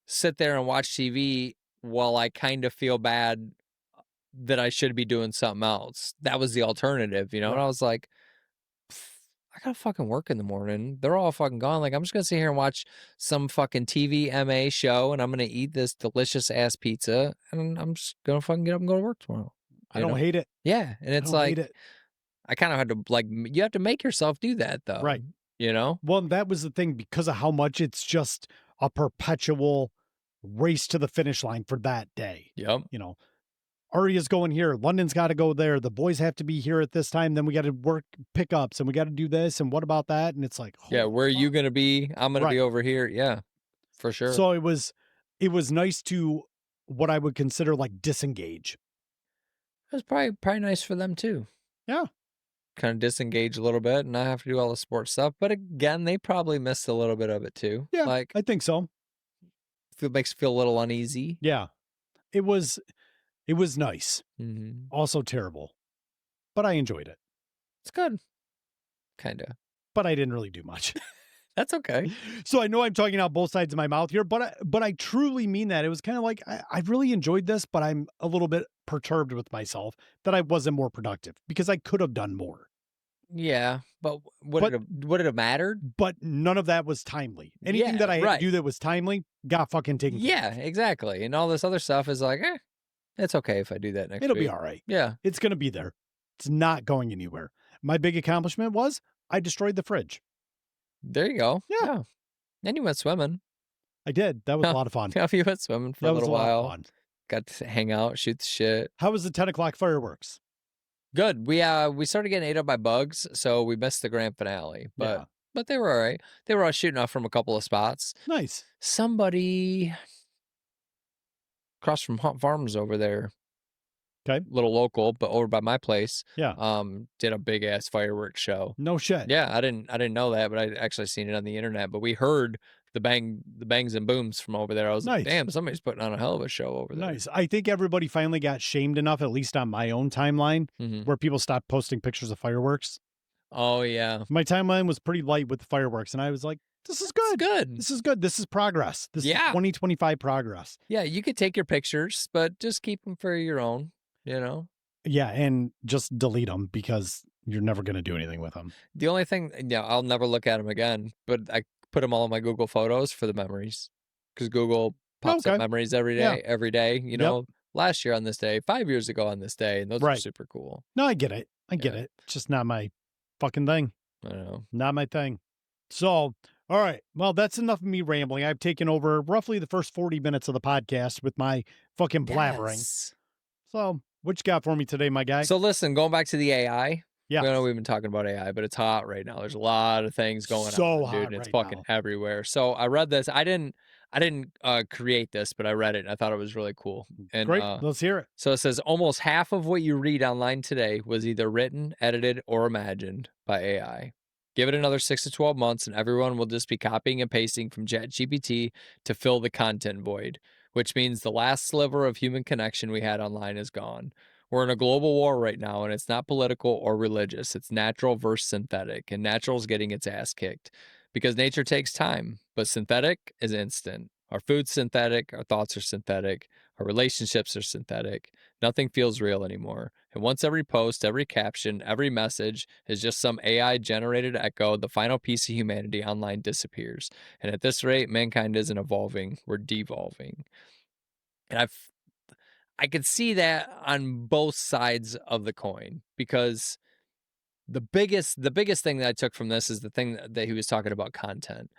sit there and watch TV while I kind of feel bad that I should be doing something else. That was the alternative, you know? And I Right. was like, I gotta fucking work in the morning. They're all fucking gone. Like, I'm just gonna sit here and watch some fucking TV MA show, and I'm gonna eat this delicious ass pizza, and I'm just gonna fucking get up and go to work tomorrow. I don't hate it. Yeah. And I it's don't like, hate it. I kind of had to, like, you have to make yourself do that, though. Right. You know? Well, that was the thing because of how much it's just a perpetual race to the finish line for that day. Yep. Aria's going here. London's got to go there. The boys have to be here at this time. Then we got to work pickups and we got to do this. And what about that? And it's like, Yeah. holy Where are you fuck. gonna be? I'm gonna be Right. over here. Yeah. For sure. So it was nice to what I would consider like disengage. It was probably nice for them too. Yeah. Kind of disengage a little bit and not have to do all the sports stuff. But again, they probably missed a little bit of it too. Yeah. Like, I think so. it makes you feel a little uneasy. Yeah. It was nice. Mm-hmm. Also terrible. But I enjoyed it. It's good. Kind of. But I didn't really do much. That's okay. So I know I'm talking out both sides of my mouth here, but I truly mean that. It was kind of like I really enjoyed this, but I'm a little bit perturbed with myself that I wasn't more productive because I could have done more. Yeah, but would it have mattered? But none of that was timely. Anything that I had to do that was timely got fucking taken care Yeah, of. exactly. And all this other stuff is like, it's okay if I do that next It'll week. be all right. Yeah. It's going to be there. It's not going anywhere. My big accomplishment was I destroyed the fridge. There you go. Yeah. And you went swimming. I did. That was a lot of fun. Yeah, you went swimming for That a was little a lot while. of fun. Got to hang out, shoot the shit. How was the 10 o'clock fireworks? Good. We started getting ate up by bugs, so we missed the grand finale. But Yeah. but they were all right. They were all shooting off from a couple of spots. Nice. Somebody across from Hunt Farms over there. Okay. Little local, but over by my place. Yeah. Did a big ass fireworks show. No shit. Yeah, I didn't know that, but I actually seen it on the internet. But we heard the bangs and booms from over there. I was like, Nice. damn, somebody's putting on a hell of a show over there. Nice. I think everybody finally got shamed enough, at least on my own timeline, Mm-hmm. where people stopped posting pictures of fireworks. Oh yeah. My timeline was pretty light with the fireworks, and I was like, this is good. It's good. This is good. This is progress. This is Yeah. 2025 progress. Yeah, you could take your pictures, but just keep them for your own, you know? Yeah, and just delete them because you're never going to do anything with them. The only thing, I'll never look at them again, but I put them all in my Google Photos for the memories because Google pops up Okay. memories every Yeah. day, you know, last year on this day, 5 years ago on this day, and those are Right. super cool. No, I get it. I get Yeah. it. It's just not my fucking thing. I don't know. Not my thing. So, all right. Well, that's enough of me rambling. I've taken over roughly the first 40 minutes of the podcast with my fucking blabbering. Yes. So, what you got for me today, my guy? So listen, going back to the AI. Yeah. I know we've been talking about AI, but it's hot right now. There's a lot of things going So on, dude, hot and it's right fucking now. everywhere. So I read this. I didn't create this, but I read it and I thought it was really cool. And Great. Let's hear it. so it says almost half of what you read online today was either written, edited, or imagined by AI. Give it another 6 to 12 months and everyone will just be copying and pasting from ChatGPT to fill the content void. which means the last sliver of human connection we had online is gone. We're in a global war right now, and it's not political or religious. It's natural versus synthetic, and natural is getting its ass kicked because nature takes time, but synthetic is instant. Our food's synthetic, our thoughts are synthetic, our relationships are synthetic. Nothing feels real anymore. And once every post, every caption, every message is just some AI generated echo, the final piece of humanity online disappears. And at this rate, mankind isn't evolving, we're devolving. And I could see that on both sides of the coin because the biggest thing that I took from this is the thing that he was talking about content.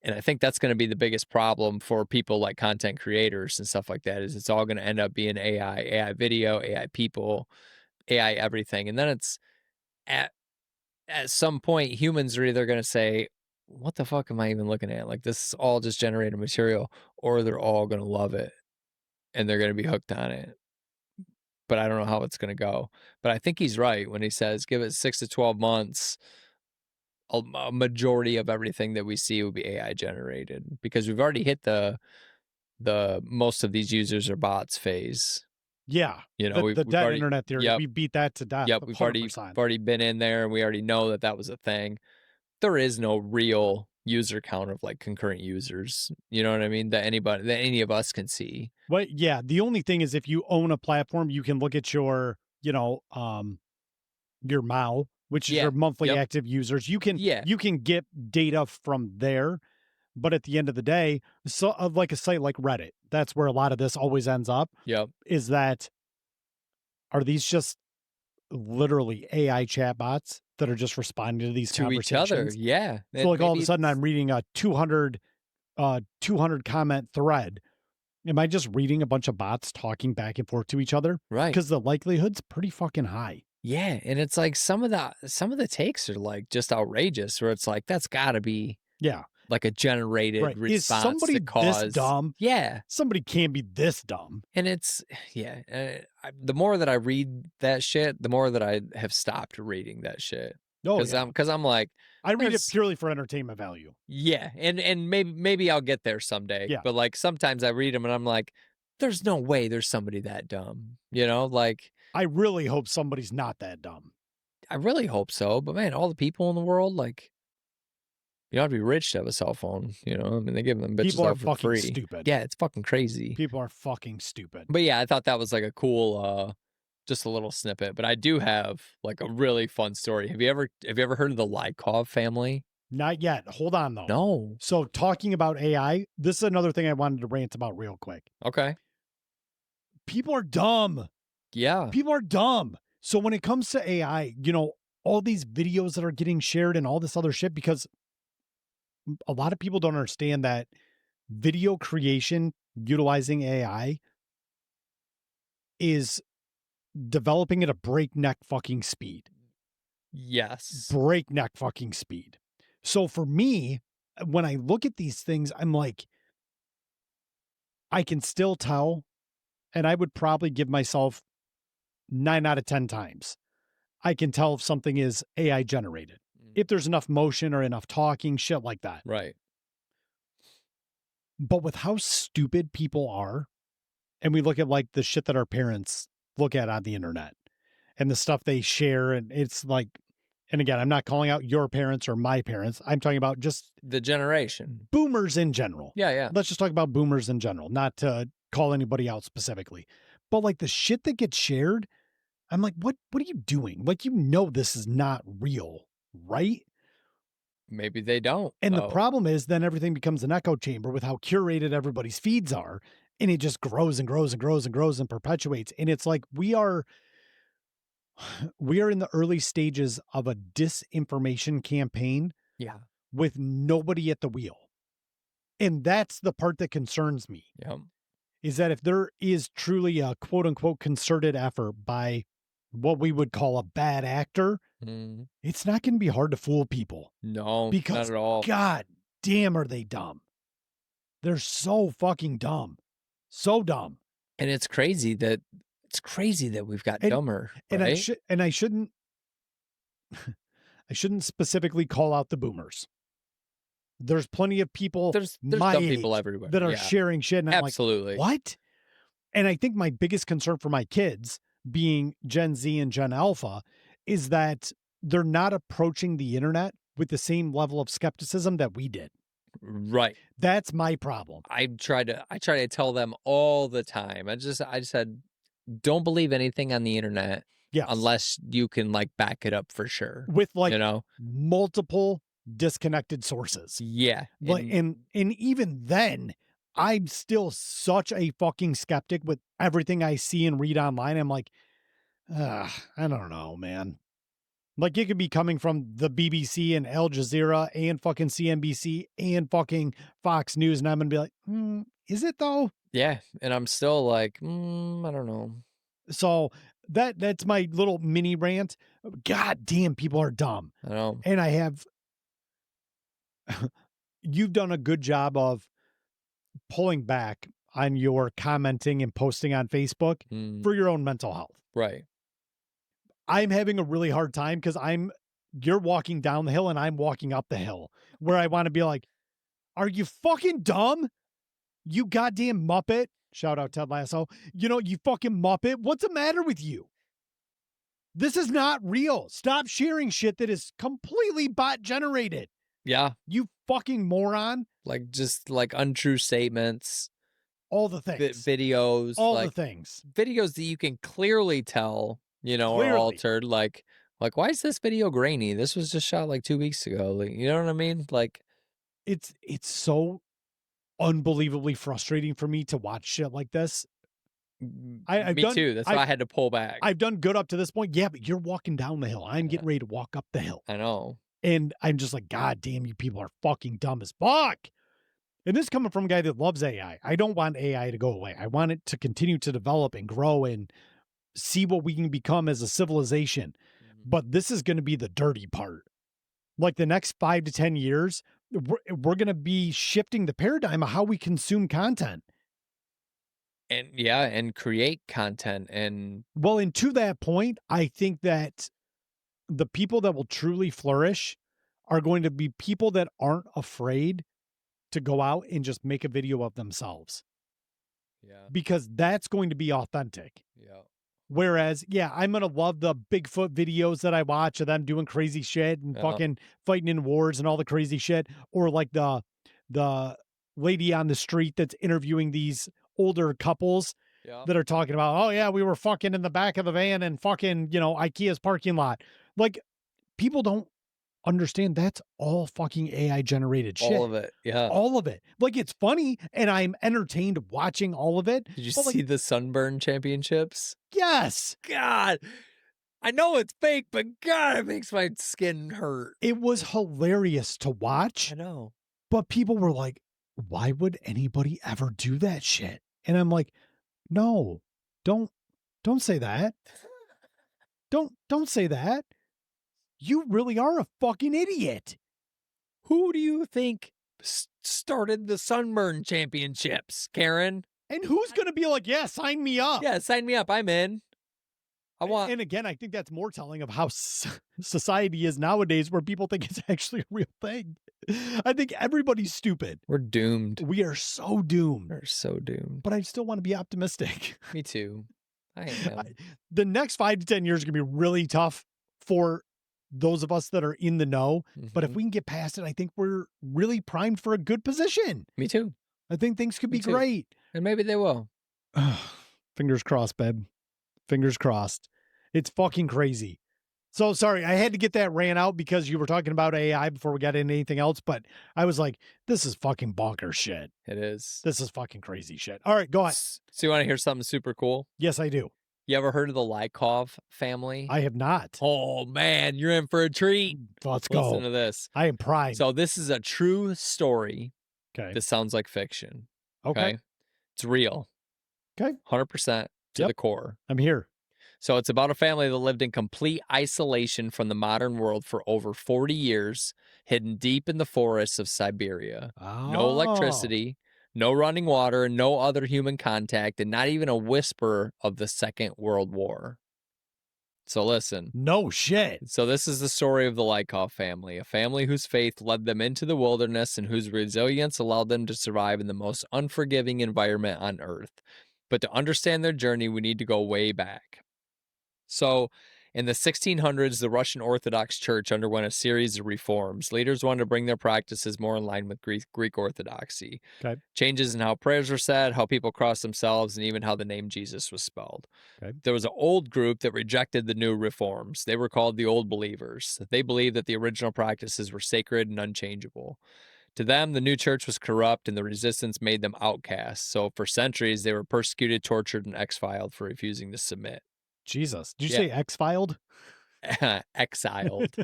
And I think that's going to be the biggest problem for people like content creators and stuff like that is it's all going to end up being AI video, AI people, AI everything. And then it's at at some point humans are either going to say, what the fuck am I even looking at? Like this is all just generated material, or they're all going to love it and they're going to be hooked on it. But I don't know how it's going to go. But I think he's right when he says give it 6 to 12 months. A majority of everything that we see will be AI generated because we've already hit the most of these users are bots phase. Yeah. You know, The we've dead already internet theory. yep, We beat that to death. yep, we've already 100%. already been in there and we already know that that was a thing. There is no real user count of like concurrent users. You know what I mean? That any of us can see. But yeah, the only thing is if you own a platform, you can look at your, your MAU, which is Yeah. your monthly Yep. active users. Yeah. You can get data from there. But at the end of the day, so like a site like Reddit, that's where a lot of this always ends up. Yep. Is that are these just literally AI chatbots that are just responding to these To each other. conversations? Yeah. So And like all of maybe a sudden it's I'm reading a 200 comment thread. Am I just reading a bunch of bots talking back and forth to each other? right. Because the likelihood's pretty fucking high. Yeah. And it's like some of the takes are like just outrageous where it's like that's gotta be Yeah. like a generated Right. Is response somebody to this cause. dumb? Yeah, Somebody can't be this dumb. and it's yeah, the more that I read that shit, the more that I have stopped reading that shit Oh because yeah. I'm like, I read it there's purely for entertainment value. yeah, and maybe I'll get there someday, Yeah. but, like, sometimes I read them and I'm like, "There's no way there's somebody that dumb," you know? Like, I really hope somebody's not that dumb. I really hope so, but man, all the people in the world, like, you don't have to be rich to have a cell phone, you know? I mean, they give them bitches People are out for fucking free. stupid. Yeah, it's fucking crazy. People are fucking stupid. But yeah, I thought that was like a cool just a little snippet. But I do have like a really fun story. Have you ever heard of the Lyco family? Not yet. Hold on though. No. So talking about AI, this is another thing I wanted to rant about real quick. Okay. People are dumb. Yeah. People are dumb. So when it comes to AI, all these videos that are getting shared and all this other shit, because a lot of people don't understand that video creation utilizing AI is developing at a breakneck fucking speed. Yes. Breakneck fucking speed. So for me, when I look at these things, I'm like, I can still tell, and I would probably give myself 9 out of 10 times. I can tell if something is AI generated. Mm. If there's enough motion or enough talking, shit like that. Right. But with how stupid people are, and we look at like the shit that our parents look at on the internet and the stuff they share, and it's like, and again, I'm not calling out your parents or my parents. I'm talking about just The generation. boomers in general. Yeah, yeah. Let's just talk about boomers in general, not to call anybody out specifically. But like the shit that gets shared, I'm like, what are you doing? Like, this is not real, right? Maybe they don't. And the Oh. problem is then everything becomes an echo chamber with how curated everybody's feeds are. And it just grows and grows and grows and grows and perpetuates. And it's like we are in the early stages of a disinformation campaign Yeah. with nobody at the wheel. And that's the part that concerns me. Yeah. Is that if there is truly a quote unquote concerted effort by what we would call a bad actor, Mm. it's not going to be hard to fool people No, not because at all. God damn are they dumb. They're so fucking dumb. So dumb. And it's crazy that we've got And dumber, and right? I shouldn't I shouldn't specifically call out the boomers. There's plenty of people There's my dumb people age everywhere. that are Yeah, sharing shit, and I'm like, absolutely. "What?" And I think my biggest concern for my kids, being Gen Z and Gen Alpha, is that they're not approaching the internet with the same level of skepticism that we did. Right. That's my problem. I try to tell them all the time. I said, don't believe anything on the internet Yes. unless you can like back it up for sure. With You like know? multiple disconnected sources. Yeah. Like, and even then, I'm still such a fucking skeptic with everything I see and read online. I'm like, I don't know, man. Like, it could be coming from the BBC and Al Jazeera and fucking CNBC and fucking Fox News, and I'm gonna be like, is it though? Yeah. And I'm still like, I don't know. So that's my little mini rant. God damn, people are dumb. I don't know. And I have you've done a good job of pulling back on your commenting and posting on Facebook Mm, for your own mental health. right. I'm having a really hard time because you're walking down the hill and I'm walking up the hill where I want to be like, are you fucking dumb? You goddamn Muppet. Shout out Ted Lasso. You fucking Muppet. What's the matter with you? This is not real. Stop sharing shit that is completely bot generated. Yeah. You fucking moron. Like just like untrue statements, All the things. videos, All like the things. videos that you can clearly tell, are Clearly. altered. Like why is this video grainy? This was just shot like 2 weeks ago. Like, you know what I mean? Like It's so unbelievably frustrating for me to watch shit like this. I've me done too. That's why I had to pull back. I've done good up to this point. Yeah, but you're walking down the hill. I'm getting ready to walk up the hill. I know. And I'm just like, God damn, you people are fucking dumb as fuck. And this is coming from a guy that loves AI. I don't want AI to go away. I want it to continue to develop and grow and see what we can become as a civilization. But this is going to be the dirty part. Like the next 5 to 10 years, we're going to be shifting the paradigm of how we consume content. And yeah, and create content and Well, and to that point, I think that the people that will truly flourish are going to be people that aren't afraid to go out and just make a video of themselves. yeah. Because that's going to be authentic. Yeah. Whereas, yeah, I'm going to love the Bigfoot videos that I watch of them doing crazy shit and fucking fighting in wars and all the crazy shit. Or like the lady on the street that's interviewing these older couples that are talking about, oh yeah, we were fucking in the back of the van and fucking, IKEA's parking lot. Like, people don't understand that's all fucking AI generated shit. All of it. Yeah. All of it. Like, it's funny and I'm entertained watching all of it. Did you see the sunburn championships? Yes. God, I know it's fake, but God, it makes my skin hurt. It was hilarious to watch. I know. But people were like, why would anybody ever do that shit? And I'm like, no, don't say that. Don't say that. You really are a fucking idiot. Who do you think started the sunburn championships, Karen? And who's going to be like, yeah, sign me up? Yeah, sign me up. I'm in. I want. And again, I think that's more telling of how society is nowadays, where people think it's actually a real thing. I think everybody's stupid. We're doomed. We are so doomed. We're so doomed. But I still want to be optimistic. Me too. I am. The next 5 to 10 years are going to be really tough for those of us that are in the know. But if we can get past it, I think we're really primed for a good position. Me too. I think things could be great. And maybe they will. Fingers crossed, babe. Fingers crossed. It's fucking crazy. So sorry, I had to get that rant out because you were talking about AI before we got into anything else, but I was like, this is fucking bonkers shit. It is. This is fucking crazy shit. All right, go on. So you want to hear something super cool? Yes, I do. You ever heard of the Lyco family? I have not. Oh man, you're in for a treat. Let's go. Listen to this. I am primed. So this is a true story. Okay. This sounds like fiction. Okay. It's real. Okay. 100% to the core. I'm here. So it's about a family that lived in complete isolation from the modern world for over 40 years, hidden deep in the forests of Siberia. Oh. No electricity, no running water, no other human contact, and not even a whisper of the Second World War. So listen. No shit. So this is the story of the Lyco family, a family whose faith led them into the wilderness and whose resilience allowed them to survive in the most unforgiving environment on earth. But to understand their journey, we need to go way back. So, in the 1600s, the Russian Orthodox Church underwent a series of reforms. Leaders wanted to bring their practices more in line with Greek Orthodoxy. Okay. Changes in how prayers were said, how people crossed themselves, and even how the name Jesus was spelled. Okay. There was an old group that rejected the new reforms. They were called the Old Believers. They believed that the original practices were sacred and unchangeable. To them, the new church was corrupt and the resistance made them outcasts. So, for centuries, they were persecuted, tortured, and exiled for refusing to submit. Jesus. Did you Yeah. say X-filed? Exiled.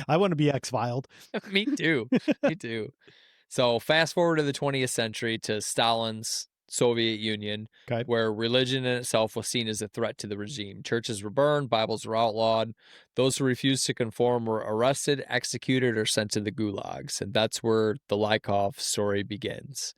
I want to be X-filed. Me too. Me too. So fast forward to the 20th century to Stalin's Soviet Union, Okay. where religion in itself was seen as a threat to the regime. Churches were burned, Bibles were outlawed. Those who refused to conform were arrested, executed, or sent to the gulags. And that's where the Lykov story begins.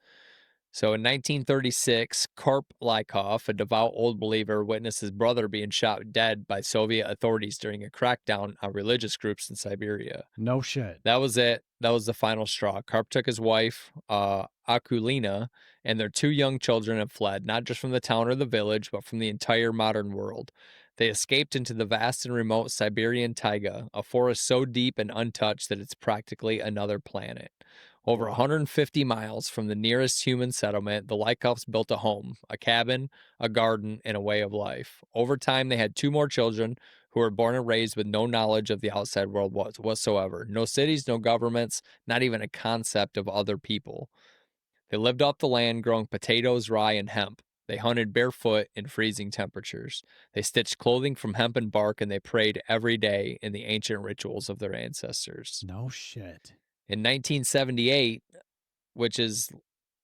So in 1936, Karp Lykov, a devout old believer, witnessed his brother being shot dead by Soviet authorities during a crackdown on religious groups in Siberia. No shit. That was it. That was the final straw. Karp took his wife, Akulina, and their 2 young children and fled, not just from the town or the village, but from the entire modern world. They escaped into the vast and remote Siberian taiga, a forest so deep and untouched that it's practically another planet. Over 150 miles from the nearest human settlement, the Lykovs built a home, a cabin, a garden, and a way of life. Over time, they had 2 more children who were born and raised with no knowledge of the outside world whatsoever. No cities, no governments, not even a concept of other people. They lived off the land, growing potatoes, rye, and hemp. They hunted barefoot in freezing temperatures. They stitched clothing from hemp and bark, and they prayed every day in the ancient rituals of their ancestors. No shit. In 1978, which is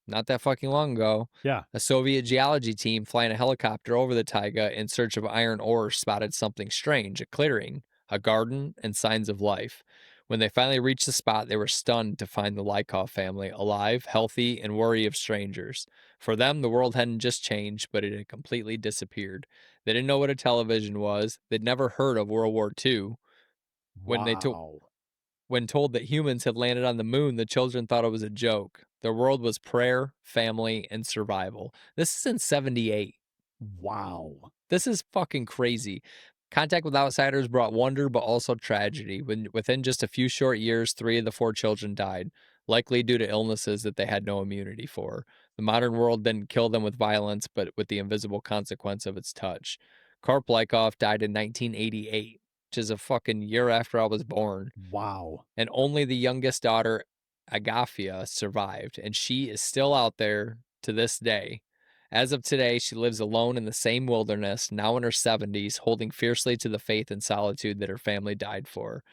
not that fucking long ago, Yeah. a Soviet geology team flying a helicopter over the taiga in search of iron ore spotted something strange, a clearing, a garden, and signs of life. When they finally reached the spot, they were stunned to find the Lykov family alive, healthy, and wary of strangers. For them, the world hadn't just changed, but it had completely disappeared. They didn't know what a television was. They'd never heard of World War II. Wow. When told that humans had landed on the moon, the children thought it was a joke. Their world was prayer, family, and survival. This is in 78. Wow. This is fucking crazy. Contact with outsiders brought wonder, but also tragedy. Within just a few short years, 3 of the 4 children died, likely due to illnesses that they had no immunity for. The modern world didn't kill them with violence, but with the invisible consequence of its touch. Karp Lykov died in 1988, which is a fucking year after I was born. Wow. And only the youngest daughter, Agafia, survived, and she is still out there to this day. As of today, she lives alone in the same wilderness, now in her 70s, holding fiercely to the faith and solitude that her family died for.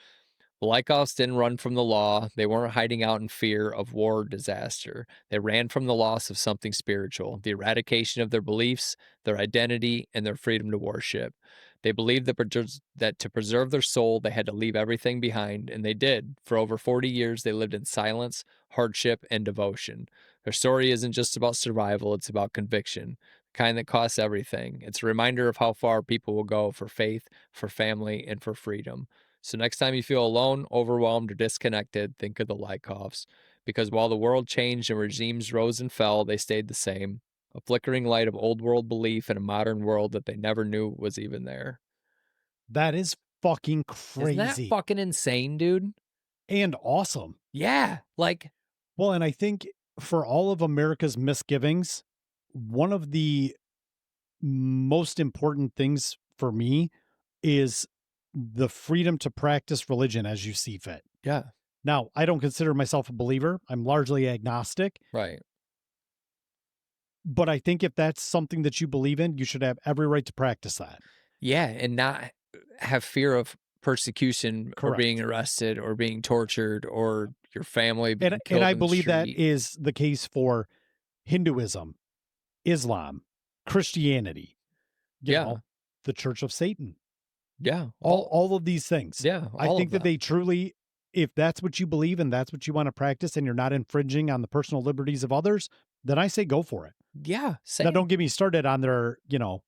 The Lykovs didn't run from the law. They weren't hiding out in fear of war or disaster. They ran from the loss of something spiritual, the eradication of their beliefs, their identity, and their freedom to worship. They believed that to preserve their soul, they had to leave everything behind, and they did. For over 40 years, they lived in silence, hardship, and devotion. Their story isn't just about survival, it's about conviction, the kind that costs everything. It's a reminder of how far people will go for faith, for family, and for freedom. So next time you feel alone, overwhelmed, or disconnected, think of the Lykovs. Because while the world changed and regimes rose and fell, they stayed the same. A flickering light of old world belief in a modern world that they never knew was even there. That is fucking Isn't that crazy. fucking insane, dude? And awesome. Yeah. Like, well, and I think for all of America's misgivings, one of the most important things for me is the freedom to practice religion as you see fit. yeah. Now, I don't consider myself a believer. I'm largely agnostic. Right. But I think if that's something that you believe in, you should have every right to practice that. Yeah. And not have fear of persecution or being arrested or being tortured or your family being killed. And I in the believe that street. is the case for Hinduism, Islam, Christianity, you know, the Church of Satan. Yeah. All of these things. Yeah. I think that they truly, if that's what you believe and that's what you want to practice and you're not infringing on the personal liberties of others, then I say go for it. Yeah. Same. Now, don't get me started on their, you know,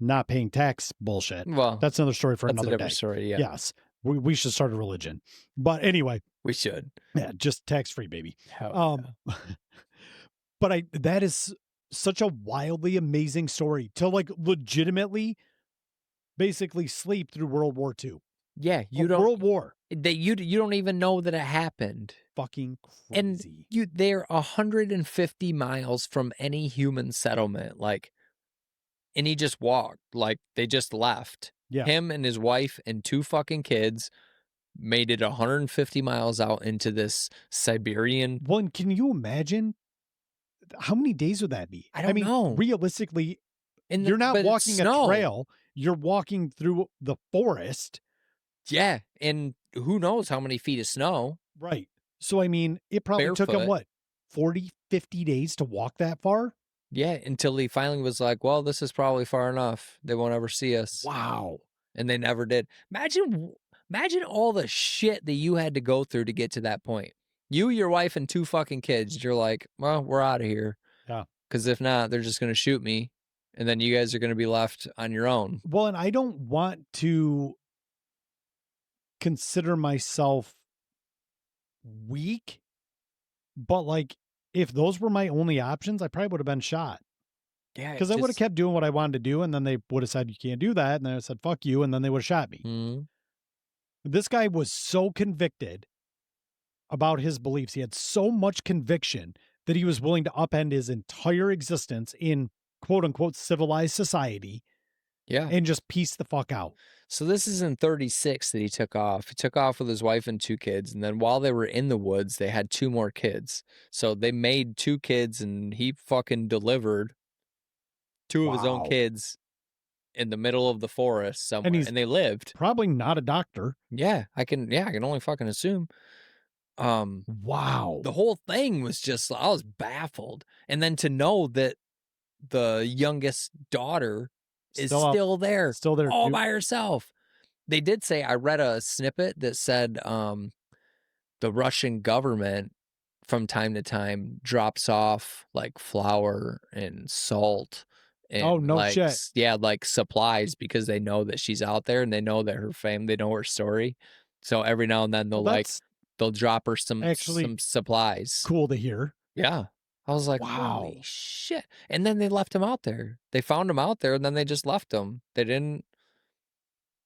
not paying tax bullshit. Well, That's another story for that's a another different day. story. Yeah, Yes, we should start a religion. But anyway, we should. yeah, just tax free, baby. Hell Um, yeah. but that is such a wildly amazing story to like legitimately basically sleep through World War II. Yeah, A you don't world war. that you don't even know that it happened. Fucking And crazy. they're 150 miles from any human settlement, like, and he just walked, like, they just left. Yeah. Him and his wife and 2 fucking kids made it 150 miles out into this Siberian. One, can you imagine how many days would that be? I I don't mean, know. realistically, And you're not but it's walking a snow. trail, you're walking through the forest. Yeah, and who knows how many feet of snow, Right. So, I mean, it probably took him barefoot. what, 40, 50 days to walk that far? Yeah, until he finally was like, "Well, this is probably far enough. They won't ever see us." Wow. And they never did. Imagine all the shit that you had to go through to get to that point. You, your wife, and 2 fucking kids. You're like, "Well, we're out of here. Yeah. Because if not, they're just gonna shoot me, and then you guys are gonna be left on your own." Well, and I don't want to consider myself weak, but like if those were my only options, I probably would have been shot. Yeah, Because I would have kept doing what I wanted to do, and then they would have said, you can't do that. And then I said, fuck you. And then they would have shot me. Mhm. This guy was so convicted about his beliefs. He had so much conviction that he was willing to upend his entire existence in quote unquote civilized society Yeah. and just piece the fuck out. So this is in 36 that he took off. He took off with his wife and 2 kids, and then while they were in the woods, they had 2 more kids. So they made 2 kids, and he fucking delivered 2 of his own Wow. kids in the middle of the forest And somewhere, he's and they lived. probably not a doctor. Yeah, I can only fucking assume. Wow. The whole thing was just I was baffled. And then to know that the youngest daughter is Still up, still there. all by herself. They did say I read a snippet that said the Russian government from time to time drops off like flour and salt Oh, and no like shit. yeah, like supplies because they know that she's out there and they know that her fame, they know her story. So every now and then Well, that's they'll drop her actually some supplies. cool to hear. Yeah. I was like, Wow. "Holy shit." And then they left him out there. They found him out there and then they just left him. They didn't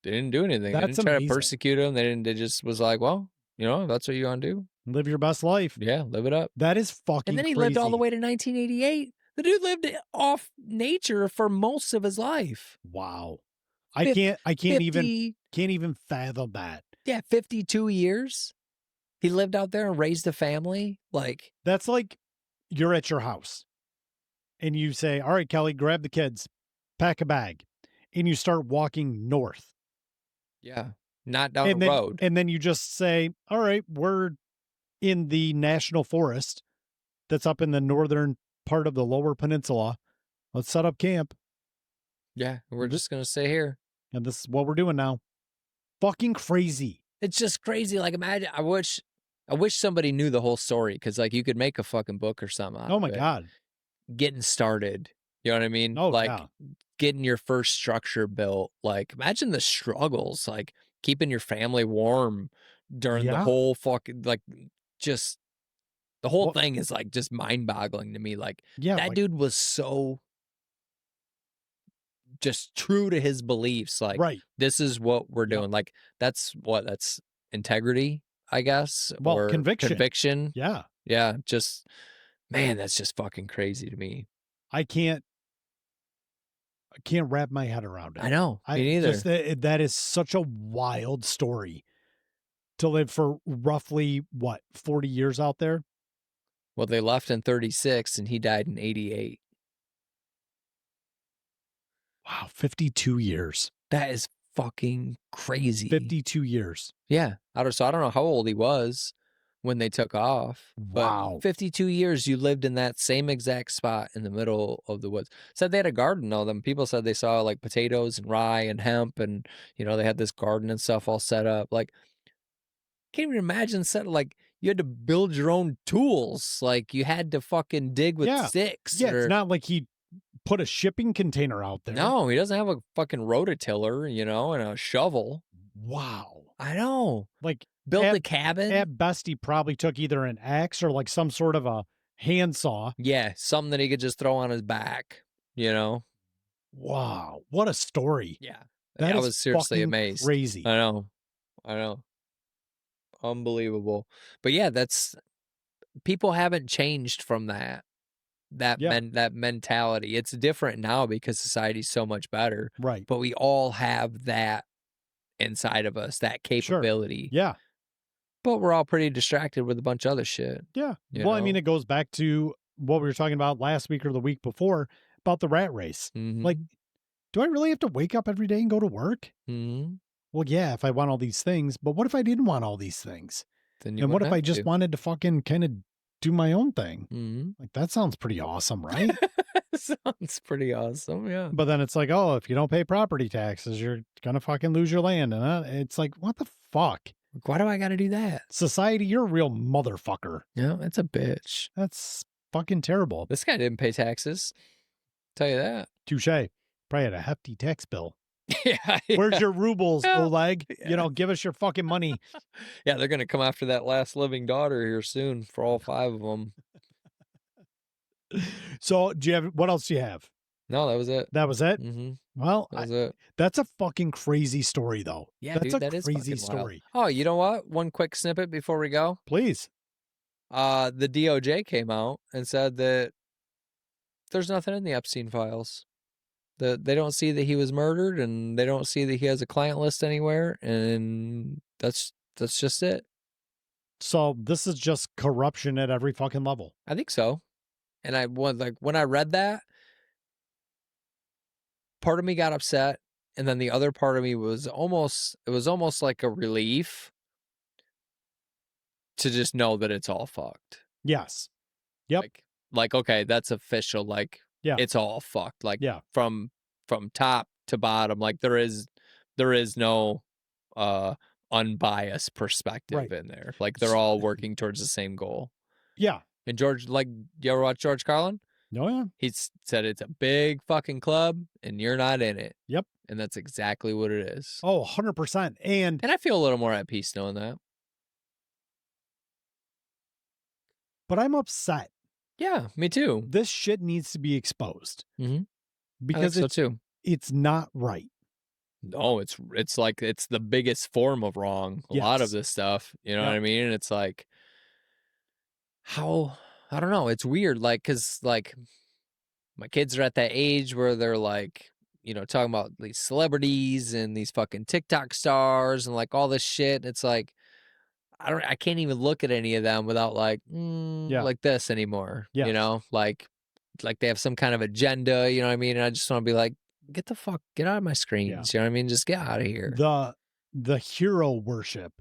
do anything. They That's didn't try to amazing. persecute him. They just was like, "Well, that's what you wanna do. Live your best life. Yeah, live it up." That is And fucking then he lived all the crazy. way to 1988. The dude lived off nature for most of his life. Wow. Fif I can't 50 even fathom that. yeah, 52 years. He lived out there and raised a family, like That's like you're at your house and you say, all right, Kelly, grab the kids, pack a bag, and you start walking north. yeah, not down the road. And then you just say, all right, we're in the national forest that's up in the northern part of the lower peninsula. Let's set up camp. Yeah, we're Th- just gonna stay here. And this is what we're doing now. Fucking crazy. It's just crazy, like, imagine I wish somebody knew the whole story because, like, you could make a fucking book or something out Oh of my it. God. Getting started, you know what I mean? Oh Like, yeah. getting your first structure built, like, imagine the struggles, like, keeping your family warm during the Yeah. whole fucking like, just the whole Well, thing is, like, just mind-boggling to me, like, yeah. that Like, dude was so just true to his beliefs, like, right. "This is what we're Yep. doing," like, that's integrity, I guess, Well, or conviction. conviction. Yeah. Yeah, just man, that's just fucking crazy to me. I can't wrap my head around it. I know, me I just neither. that is such a wild story to live for roughly what 40 years out there. Well, they left in 36 and he died in 88. Wow, 52 years. That is fucking crazy. 52 years. Yeah. So I don't know how old he was when they took off, but Wow. 52 years you lived in that same exact spot in the middle of the woods. Said they had a garden though. Them people said they saw like potatoes and rye and hemp and they had this garden and stuff all set up. Like can't even imagine like you had to build your own tools. Like you had to fucking dig with Yeah. sticks Yeah, it's or not like he put a shipping container out there. No, he doesn't have a fucking rototiller, you know, and a shovel. Wow. I know. Like, Built a cabin. at best, he probably took either an axe or like some sort of a handsaw. Yeah, something that he could just throw on his back, you know? Wow. What a story. Yeah. That I is was seriously fucking amazed. crazy. I know. I know. Unbelievable. But yeah, that's people haven't changed from that. Yeah. That mentality. It's different now because society's so much better. Right. But we all have that inside of us, that Sure. capability. Yeah. But we're all pretty distracted with a bunch of other shit. Yeah. You Well, I know? mean, it goes back to what we were talking about last week or the week before about the rat race. Like, Mhm. do I really have to wake up every day and go to work? Mhm. Well, yeah, if I want all these things, but what if I didn't want all these things? Then you And what wouldn't if I have just to. wanted to fucking kind of do my own thing? Mhm. Like, that sounds pretty awesome, right? Sounds pretty awesome, yeah. But then it's like, oh, if you don't pay property taxes, you're gonna fucking lose your land. And it's like, what the fuck? Like, why do I gotta do that? Society, you're a real motherfucker. Yeah, it's a bitch. That's fucking terrible. This guy didn't pay taxes. Tell you that. Touche. Probably had a hefty tax bill. Yeah. Where's your rubles, Yeah. Oleg? Yeah. You know, give us your fucking money. Yeah, they're gonna come after that last living daughter here soon for all 5 of them. So, do you have what else do you have? No, that was it. That was it? Mhm. Well, That was it. that's a fucking crazy story, though. Yeah, That's dude, a that is crazy fucking wild. story. Oh, you know what? One quick snippet before we go. Please. The DOJ came out and said that there's nothing in the Epstein files. That they don't see that he was murdered, and they don't see that he has a client list anywhere, and that's just it. So this is just corruption at every fucking level. I think so. And I was like, when I read that, part of me got upset, and then the other part of me was almost like a relief to just know that it's all fucked. Yes. Yep. Like okay, that's official. Like Yeah. it's all fucked. Like Yeah. from top to bottom. Like there is no unbiased perspective Right. in there. Like they're all working towards the same goal. Yeah. And George, like, you ever watch George Carlin? No, yeah. He said it's a big fucking club and you're not in it. Yep. And that's exactly what it is. Oh, 100%. And I feel a little more at peace knowing that. but I'm upset. Yeah, me too. This shit needs to be exposed. Mhm. Because I think so too. it's not right. No, it's like it's the biggest form of wrong. A lot of Yes. this stuff, you know Yep. what I mean? And it's like how I don't know, it's weird like cuz like my kids are at that age where they're like, you know, talking about these celebrities and these fucking TikTok stars and like all this shit. It's like I can't even look at any of them without like Yeah. like this anymore. You Yes. know, like they have some kind of agenda, you know what I mean? And I just want to be like, get out of my screens. You know what I mean? Just get out of here. The hero worship,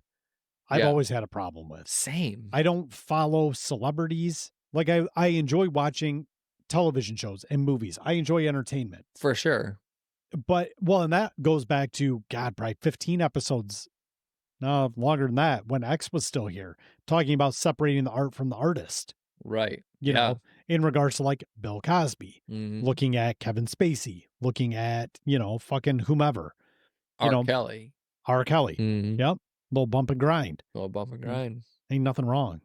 I've Yeah. always had a problem with. Same. I don't follow celebrities. Like I enjoy watching television shows and movies. I enjoy entertainment. For sure. But well, and that goes back to God, probably 15 episodes. No, longer than that, when X was still here, talking about separating the art from the artist. Right. You know, in regards to like Bill Cosby, Mhm. looking at Kevin Spacey, looking at, you know, fucking whomever. R. Kelly. R. Kelly. Mhm. Yep. Little bump and grind. Little bump and grind. Ain't nothing wrong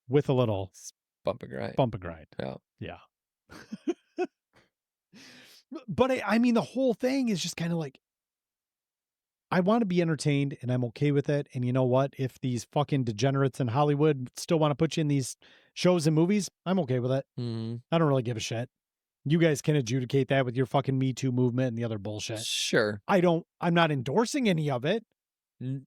with a little Bump and grind. bump and grind. Yeah. Yeah. But I mean, the whole thing is just kind of like, I want to be entertained and I'm okay with it. And you know what? If these fucking degenerates in Hollywood still want to put you in these shows and movies, I'm okay with it. Mhm. I don't really give a shit. You guys can adjudicate that with your fucking Me Too movement and the other bullshit. Sure. I'm not endorsing any of it.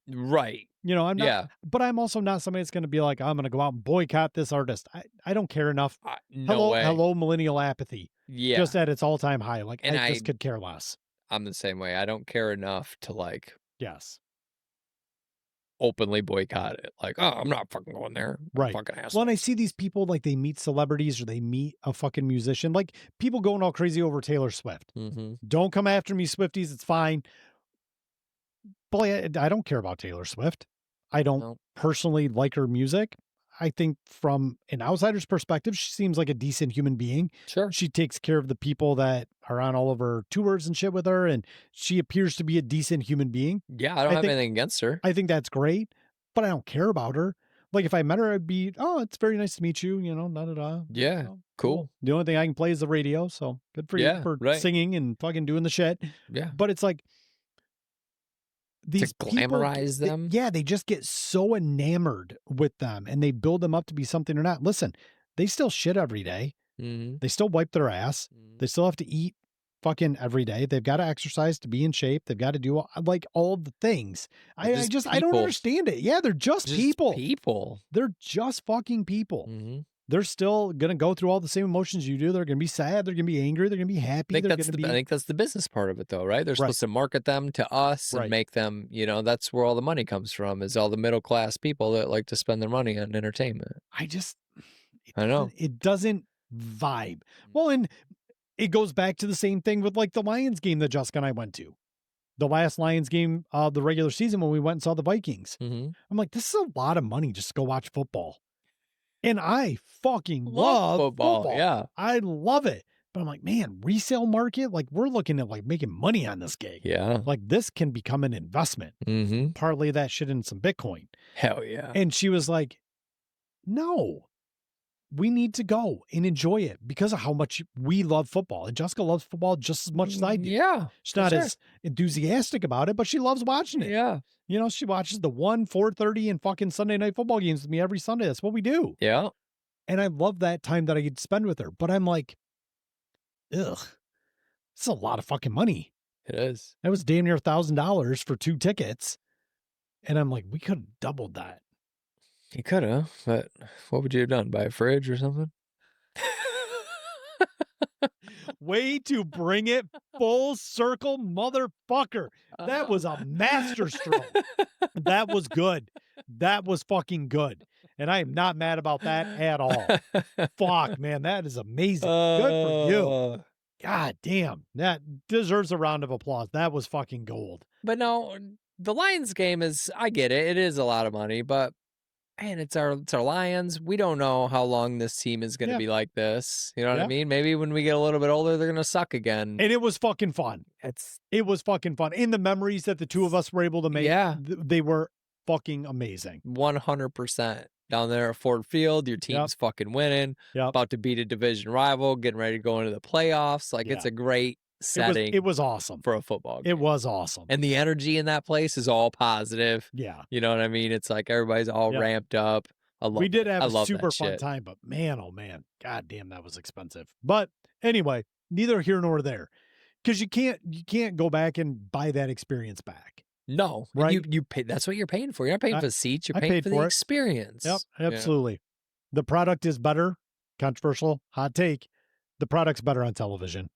Right. You know, I'm not, Yeah. but I'm also not somebody that's going to be like, I'm going to go out and boycott this artist. I don't care enough. No way. Hello, millennial apathy. Yeah. Just at its all time high. Like, And I just could care less. I'm the same way. I don't care enough to like Yes. openly boycott it. Like, oh, I'm not fucking going there. Right. Fucking asshole. Well, and I see these people like they meet celebrities or they meet a fucking musician, like people going all crazy over Taylor Swift. Mm-hmm. Don't come after me, Swifties. It's fine. Boy, I don't care about Taylor Swift. I don't personally like her music. I think from an outsider's perspective, she seems like a decent human being. Sure. She takes care of the people that are on all of her tours and shit with her, and she appears to be a decent human being. Yeah, I don't have anything against her. I think that's great, but I don't care about her. Like, if I met her, I'd be, oh, it's very nice to meet you, da da da. Yeah, Oh, cool. The only thing I can play is the radio, so good for you Yeah, for right. singing and fucking doing the shit. Yeah. But it's like these people, glamorize them? yeah, they just get so enamored with them and they build them up to be something or not. Listen, they still shit every day. Mhm. They still wipe their ass. Mhm. They still have to eat fucking every day. They've got to exercise to be in shape. They've got to do like all the things. I don't people. understand it. Yeah, they're just people. People. They're just fucking people. Mhm. They're still going to go through all the same emotions you do. They're going to be sad. They're going to be angry. They're going to be happy. I think that's the business part of it, though, right? They're supposed to market them to us and make them, that's where all the money comes from, is all the middle class people that like to spend their money on entertainment. I know. It doesn't vibe. Well, and it goes back to the same thing with like the Lions game that Jessica and I went to. The last Lions game of the regular season when we went and saw the Vikings. Mhm. I'm like, this is a lot of money just to go watch football. And I fucking love football. Yeah. I love it. But I'm like, man, resale market, like we're looking at like making money on this gig. Yeah. Like this can become an investment. Mhm. Parlay that shit in some Bitcoin. Hell yeah. And she was like, no, we need to go and enjoy it because of how much we love football. And Jessica loves football just as much as I do. Yeah. She's not as enthusiastic about it, but she loves watching it. Yeah. She watches the 4:30 and fucking Sunday night football games with me every Sunday. That's what we do. Yeah. And I love that time that I get to spend with her. But I'm like, ugh, it's a lot of fucking money. It is. That was damn near $1,000 for 2 tickets. And I'm like, we could have doubled that. You could have, but what would you have done? Buy a fridge or something? Way to bring it full circle, motherfucker. That was a masterstroke. That was good. That was fucking good. And I am not mad about that at all. Fuck, man. That is amazing. Good for you. God damn. That deserves a round of applause. That was fucking gold. But no, the Lions game I get it. It is a lot of money, but man, it's our Lions. We don't know how long this team is going to be like this. You know what I mean? Maybe when we get a little bit older, they're going to suck again. And it was fucking fun. It was fucking fun. And the memories that the two of us were able to make, they were fucking amazing. 100%. Down there at Ford Field, your team's fucking winning. About to beat a division rival, getting ready to go into the playoffs. Like, it's a great setting. It was awesome for a football game. It was awesome. And the energy in that place is all positive. Yeah. You know what I mean? It's like everybody's all ramped up. We did have a super fun time, but man, oh man, god damn, that was expensive. But anyway, neither here nor there. Because you can't go back and buy that experience back. No, right? You pay. That's what you're paying for. You're not paying for the seats. You're paying for the experience. Yep, absolutely. The product is better. Controversial hot take. The product's better on television,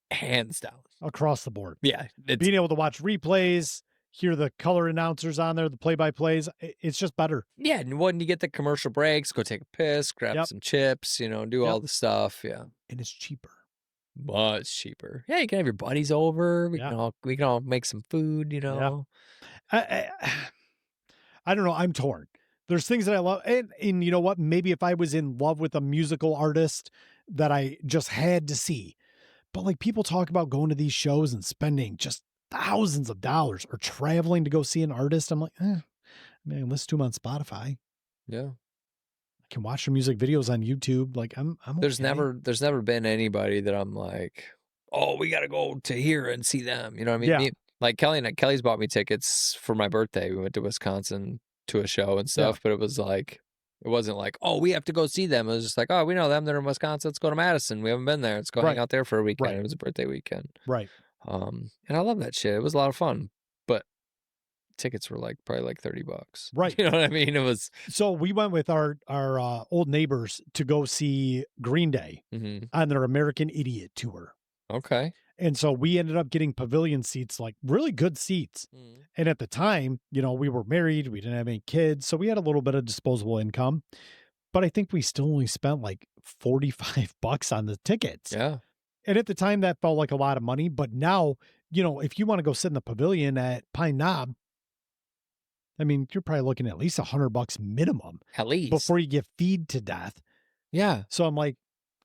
hands down, across the board. Yeah, being able to watch replays, hear the color announcers on there, the play-by-plays, it's just better. Yeah, and when you get the commercial breaks, go take a piss, grab some chips, do all the stuff. Yeah, and it's cheaper. Much cheaper. Yeah, you can have your buddies over. We can all make some food. I don't know. I'm torn. There's things that I love, and you know what? Maybe if I was in love with a musical artist that I just had to see, but like people talk about going to these shows and spending just thousands of dollars or traveling to go see an artist. I'm like, I listen to them on Spotify. Yeah. I can watch their music videos on YouTube. Like I'm there's okay. There's never been anybody that I'm like, oh, we got to go to here and see them. You know what I mean? Yeah. Like Kelly's bought me tickets for my birthday. We went to Wisconsin to a show and stuff, but it wasn't like, oh, we have to go see them. It was just like, oh, we know them. They're in Wisconsin. Let's go to Madison. We haven't been there. Let's go hang out there for a weekend. It was a birthday weekend. Right. And I love that shit. It was a lot of fun, but tickets were probably like $30. Right. You know what I mean? It was. So we went with our old neighbors to go see Green Day on their American Idiot tour. Okay. And so we ended up getting pavilion seats, like really good seats. And at the time, we were married, we didn't have any kids, so we had a little bit of disposable income. But I think we still only spent like $45 on the tickets. Yeah. And at the time that felt like a lot of money. But now, if you want to go sit in the pavilion at Pine Knob, I mean, you're probably looking at least $100 minimum At least. before you get feed to death. Yeah. So I'm like,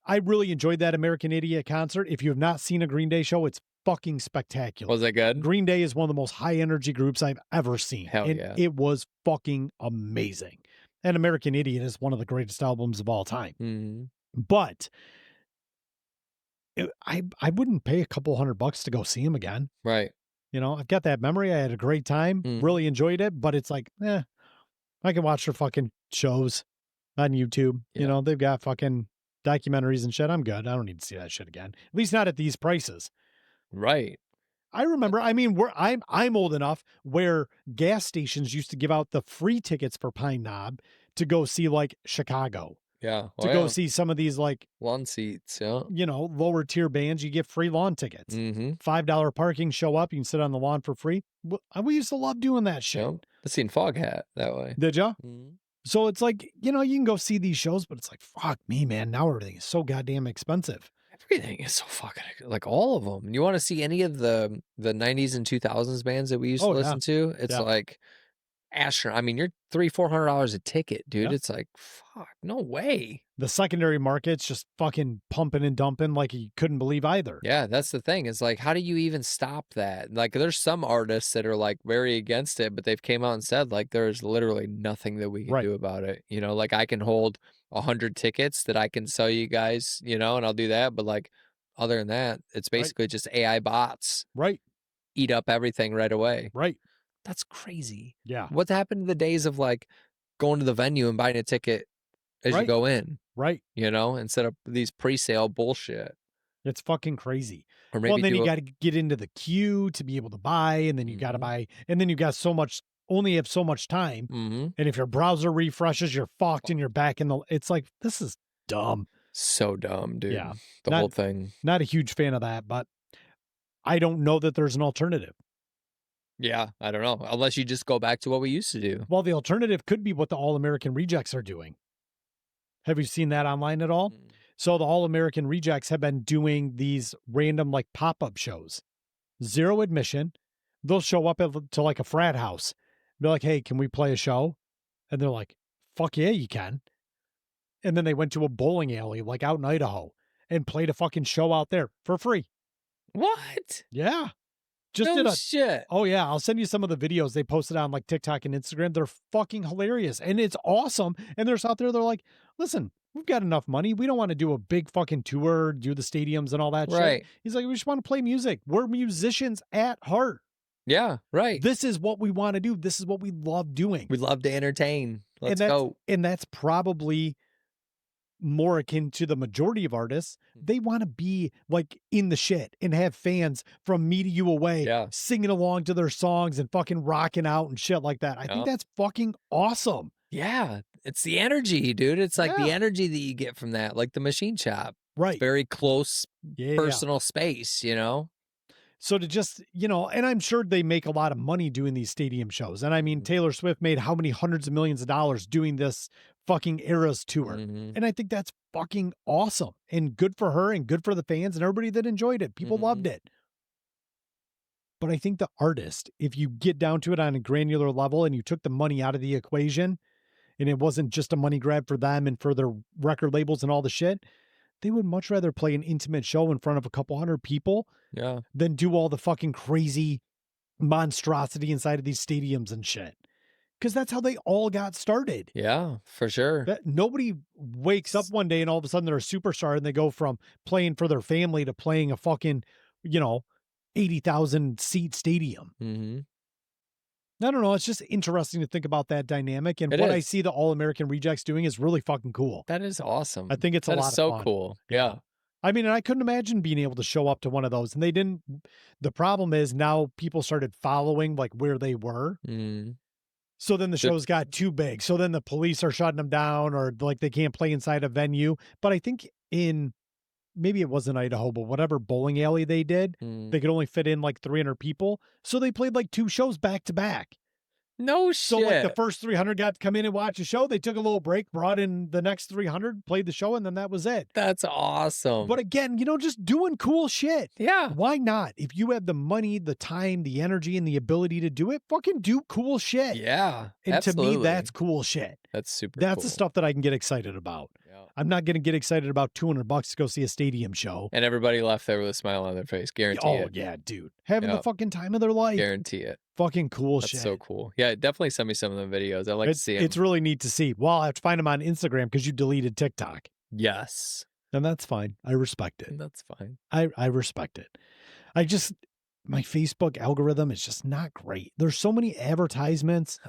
I really enjoyed that American Idiot concert. If you have not seen a Green Day show, it's fucking spectacular. Was it good? Green Day is one of the most high energy groups I've ever seen. Hell and yeah. it was fucking amazing. And American Idiot is one of the greatest albums of all time. Mm-hmm. But I wouldn't pay a couple $100 to go see him again. Right. You know, I've got that memory. I had a great time, really enjoyed it, but it's like, I can watch their fucking shows on YouTube. Yeah. You know, they've got fucking documentaries and shit. I'm good. I don't need to see that shit again. At least not at these prices. Right. I remember, I mean, I'm old enough where gas stations used to give out the free tickets for Pine Knob to go see like Chicago. Yeah. To go see some of these like lawn seats. Yeah. You know, lower tier bands, you get free lawn tickets. $5 parking, show up, you can sit on the lawn for free. We used to love doing that shit. Yep. I seen Foghat that way. Did ya? So it's like, you know, you can go see these shows, but it's like, fuck me, man. Now everything is so goddamn expensive. Everything is so fucking, like, all of them. You want to see any of the 90s and 2000s bands that we used to listen to? It's like astronaut. I mean, you're $300-$400 a ticket, dude. It's like, fuck, no way. The secondary market's just fucking pumping and dumping like you couldn't believe either. Yeah, that's the thing. It's like, how do you even stop that? Like, there's some artists that are like very against it, but they've came out and said like there's literally nothing that we can do about it. You know, like I can hold 100 tickets that I can sell you guys, you know, and I'll do that. But like, other than that, it's basically just AI bots. Eat up everything right away. That's crazy. Yeah. What's happened to the days of like going to the venue and buying a ticket as you go in? You know, instead of these pre-sale bullshit. It's fucking crazy. Or maybe well, then you got to get into the queue to be able to buy, and then you got to buy, and then you got only have so much time. And if your browser refreshes, you're fucked and you're back in it's like, this is dumb. So dumb, dude. Yeah. The whole thing. Not a huge fan of that, but I don't know that there's an alternative. Yeah, I don't know. Unless you just go back to what we used to do. Well, the alternative could be what the All American Rejects are doing. Have you seen that online at all? So the All American Rejects have been doing these random like pop-up shows. 0 admission. They'll show up to like a frat house. Be like, hey, can we play a show? And they're like, fuck yeah, you can. And then they went to a bowling alley like out in Idaho and played a fucking show out there for free. What? Yeah. Just no did shit. Oh yeah, I'll send you some of the videos they posted on like TikTok and Instagram. They're fucking hilarious and it's awesome. And they're out there, they're like, listen, we've got enough money. We don't want to do a big fucking tour, do the stadiums and all that shit. He's like, we just want to play music. We're musicians at heart. Yeah, right. This is what we want to do. This is what we love doing. We love to entertain. Let's go. And that's probably more akin to the majority of artists. They want to be like in the shit and have fans from me to you away singing along to their songs and fucking rocking out and shit like that. I think that's fucking awesome. Yeah. It's the energy, dude. It's like the energy that you get from that, like the machine shop. Right. It's very close personal space, you know? So to just, you know, and I'm sure they make a lot of money doing these stadium shows. And I mean, Taylor Swift made how many hundreds of millions of dollars doing this fucking Eras tour. And I think that's fucking awesome and good for her and good for the fans and everybody that enjoyed it. People loved it. But I think the artist, if you get down to it on a granular level and you took the money out of the equation and it wasn't just a money grab for them and for their record labels and all the shit, they would much rather play an intimate show in front of a couple hundred people than do all the fucking crazy monstrosity inside of these stadiums and shit. Because that's how they all got started. Yeah, for sure. Nobody wakes up one day and all of a sudden they're a superstar and they go from playing for their family to playing a fucking, you know, 80,000 seat stadium. I don't know. It's just interesting to think about that dynamic. And I see the All American Rejects doing is really fucking cool. That is awesome. I think it's a lot of so fun. Cool. Yeah. I mean, and I couldn't imagine being able to show up to one of those. And they didn't. The problem is now people started following like where they were. So then the shows got too big. So then the police are shutting them down or like they can't play inside a venue. But I think maybe it wasn't Idaho, but whatever bowling alley they did, they could only fit in like 300 people. So they played like 2 shows back to back. No So shit. like the first 300 got to come in and watch the show. They took a little break, brought in the next 300, played the show, and then that was it. That's awesome. But again, just doing cool shit. Yeah. Why not? If you have the money, the time, the energy, and the ability to do it, fucking do cool shit. Yeah. And absolutely. to me, that's cool shit. That's super That's cool. the stuff that I can get excited about. Yeah. I'm not going to get excited about $200 to go see a stadium show. And everybody left there with a smile on their face. Guarantee it. Oh, yeah, dude. Having the fucking time of their life. Guarantee it. Fucking cool That's shit. so cool. Yeah, definitely send me some of the videos. I like to see them. It's really neat to see. Well, I have to find them on Instagram because you deleted TikTok. Yes. And that's fine. I respect it. That's fine. I respect it. My Facebook algorithm is just not great. There's so many advertisements,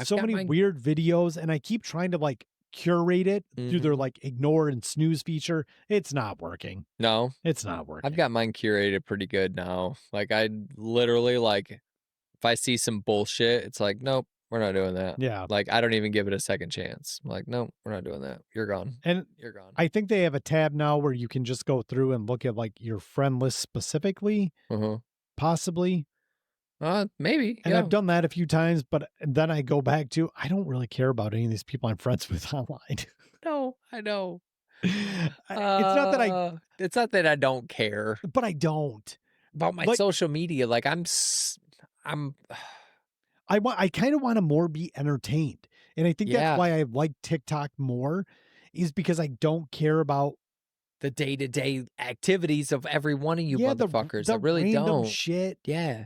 so many weird videos, and I keep trying to like curate it through their like ignore and snooze feature. It's not working. No, it's not working. I've got mine curated pretty good now. Like I literally like, if I see some bullshit, it's like, nope, we're not doing that. Yeah. Like I don't even give it a second chance. I'm like, nope, we're not doing that. You're gone. And you're gone. I think they have a tab now where you can just go through and look at like your friend list specifically. Possibly. Maybe. And I've done that a few times, but then I go back to, I don't really care about any of these people I'm friends with online. No, I know. It's not that I don't care. But I don't. About my social media. Like I kind of want to more be entertained. And I think that's why I like TikTok more, is because I don't care about the day-to-day activities of every one of you motherfuckers. I really don't. Shit. Yeah.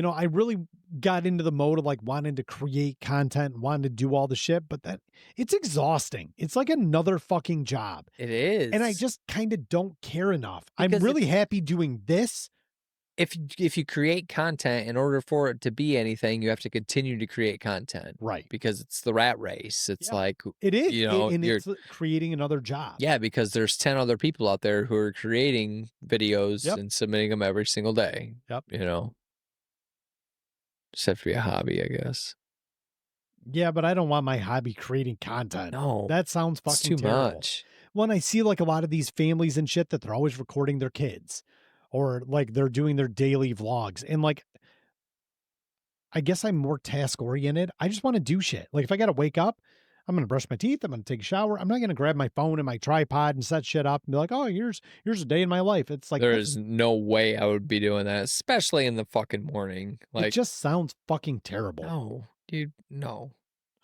I really got into the mode of like wanting to create content, wanting to do all the shit, but it's exhausting. It's like another fucking job. It is. And I just kind of don't care enough. I'm really happy doing this. If you create content, in order for it to be anything, you have to continue to create content. Right. Because it's the rat race. It's like, it is. It's creating another job. Yeah, because there's 10 other people out there who are creating videos and submitting them every single day. Yep. Just have to be a hobby, I guess. Yeah, but I don't want my hobby creating content. No. That sounds fucking too terrible. much. When I see like a lot of these families and shit that they're always recording their kids, or like they're doing their daily vlogs, and like, I guess I'm more task oriented. I just want to do shit. Like if I got to wake up, I'm going to brush my teeth. I'm going to take a shower. I'm not going to grab my phone and my tripod and set shit up and be like, oh, here's a day in my life. It's like, there's no way I would be doing that, especially in the fucking morning. Like, it just sounds fucking terrible. No, dude, no.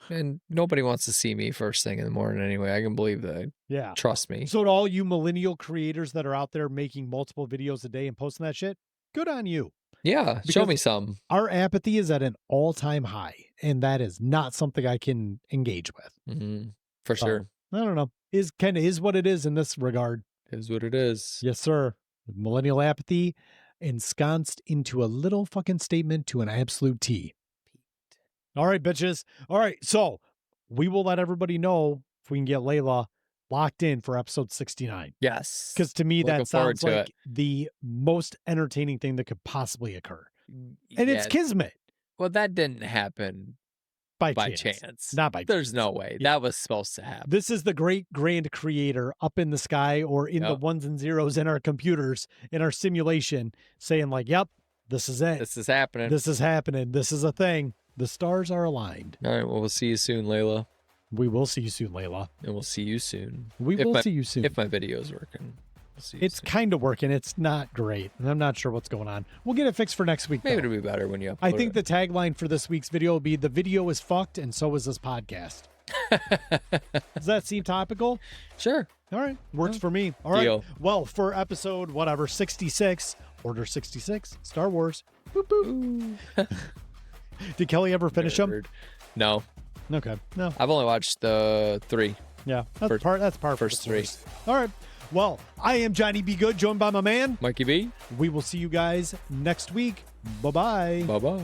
And nobody wants to see me first thing in the morning anyway. I can believe that. Yeah. Trust me. So to all you millennial creators that are out there making multiple videos a day and posting that shit, good on you. Yeah, show me some. Our apathy is at an all-time high, and that is not something I can engage with. For sure. I don't know. Is what it is in this regard. Is what it is. Yes, sir. Millennial apathy ensconced into a little fucking statement to an absolute T. All right, bitches. All right, so we will let everybody know if we can get Layla locked in for episode 69. Yes. Because to me, that sounds like the most entertaining thing that could possibly occur. And it's kismet. Well, that didn't happen by chance. Not by There's no way. That was supposed to happen. This is the great grand creator up in the sky or in the ones and zeros in our computers, in our simulation, saying like, yep, this is it. This is happening. This is happening. This is a thing. The stars are aligned. All right. Well, we'll see you soon, Layla. We will see you soon, Layla. And we'll see you soon. We will see you soon. If my video's working. It's kind of working. It's not great. And I'm not sure what's going on. We'll get it fixed for next week. Maybe it'll be better when you upload I think the tagline for this week's video will be, the video is fucked and so is this podcast. Does that seem topical? Sure. All right. Works for me. All right. Well, for episode 66, Order 66, Star Wars. Boop, boop. Did Kelly ever finish them? No. Okay. No. I've only watched the 3. Yeah. That's part first 3. All right. Well, I am Johnny B. Good, joined by my man, Mikey B. We will see you guys next week. Bye-bye. Bye-bye.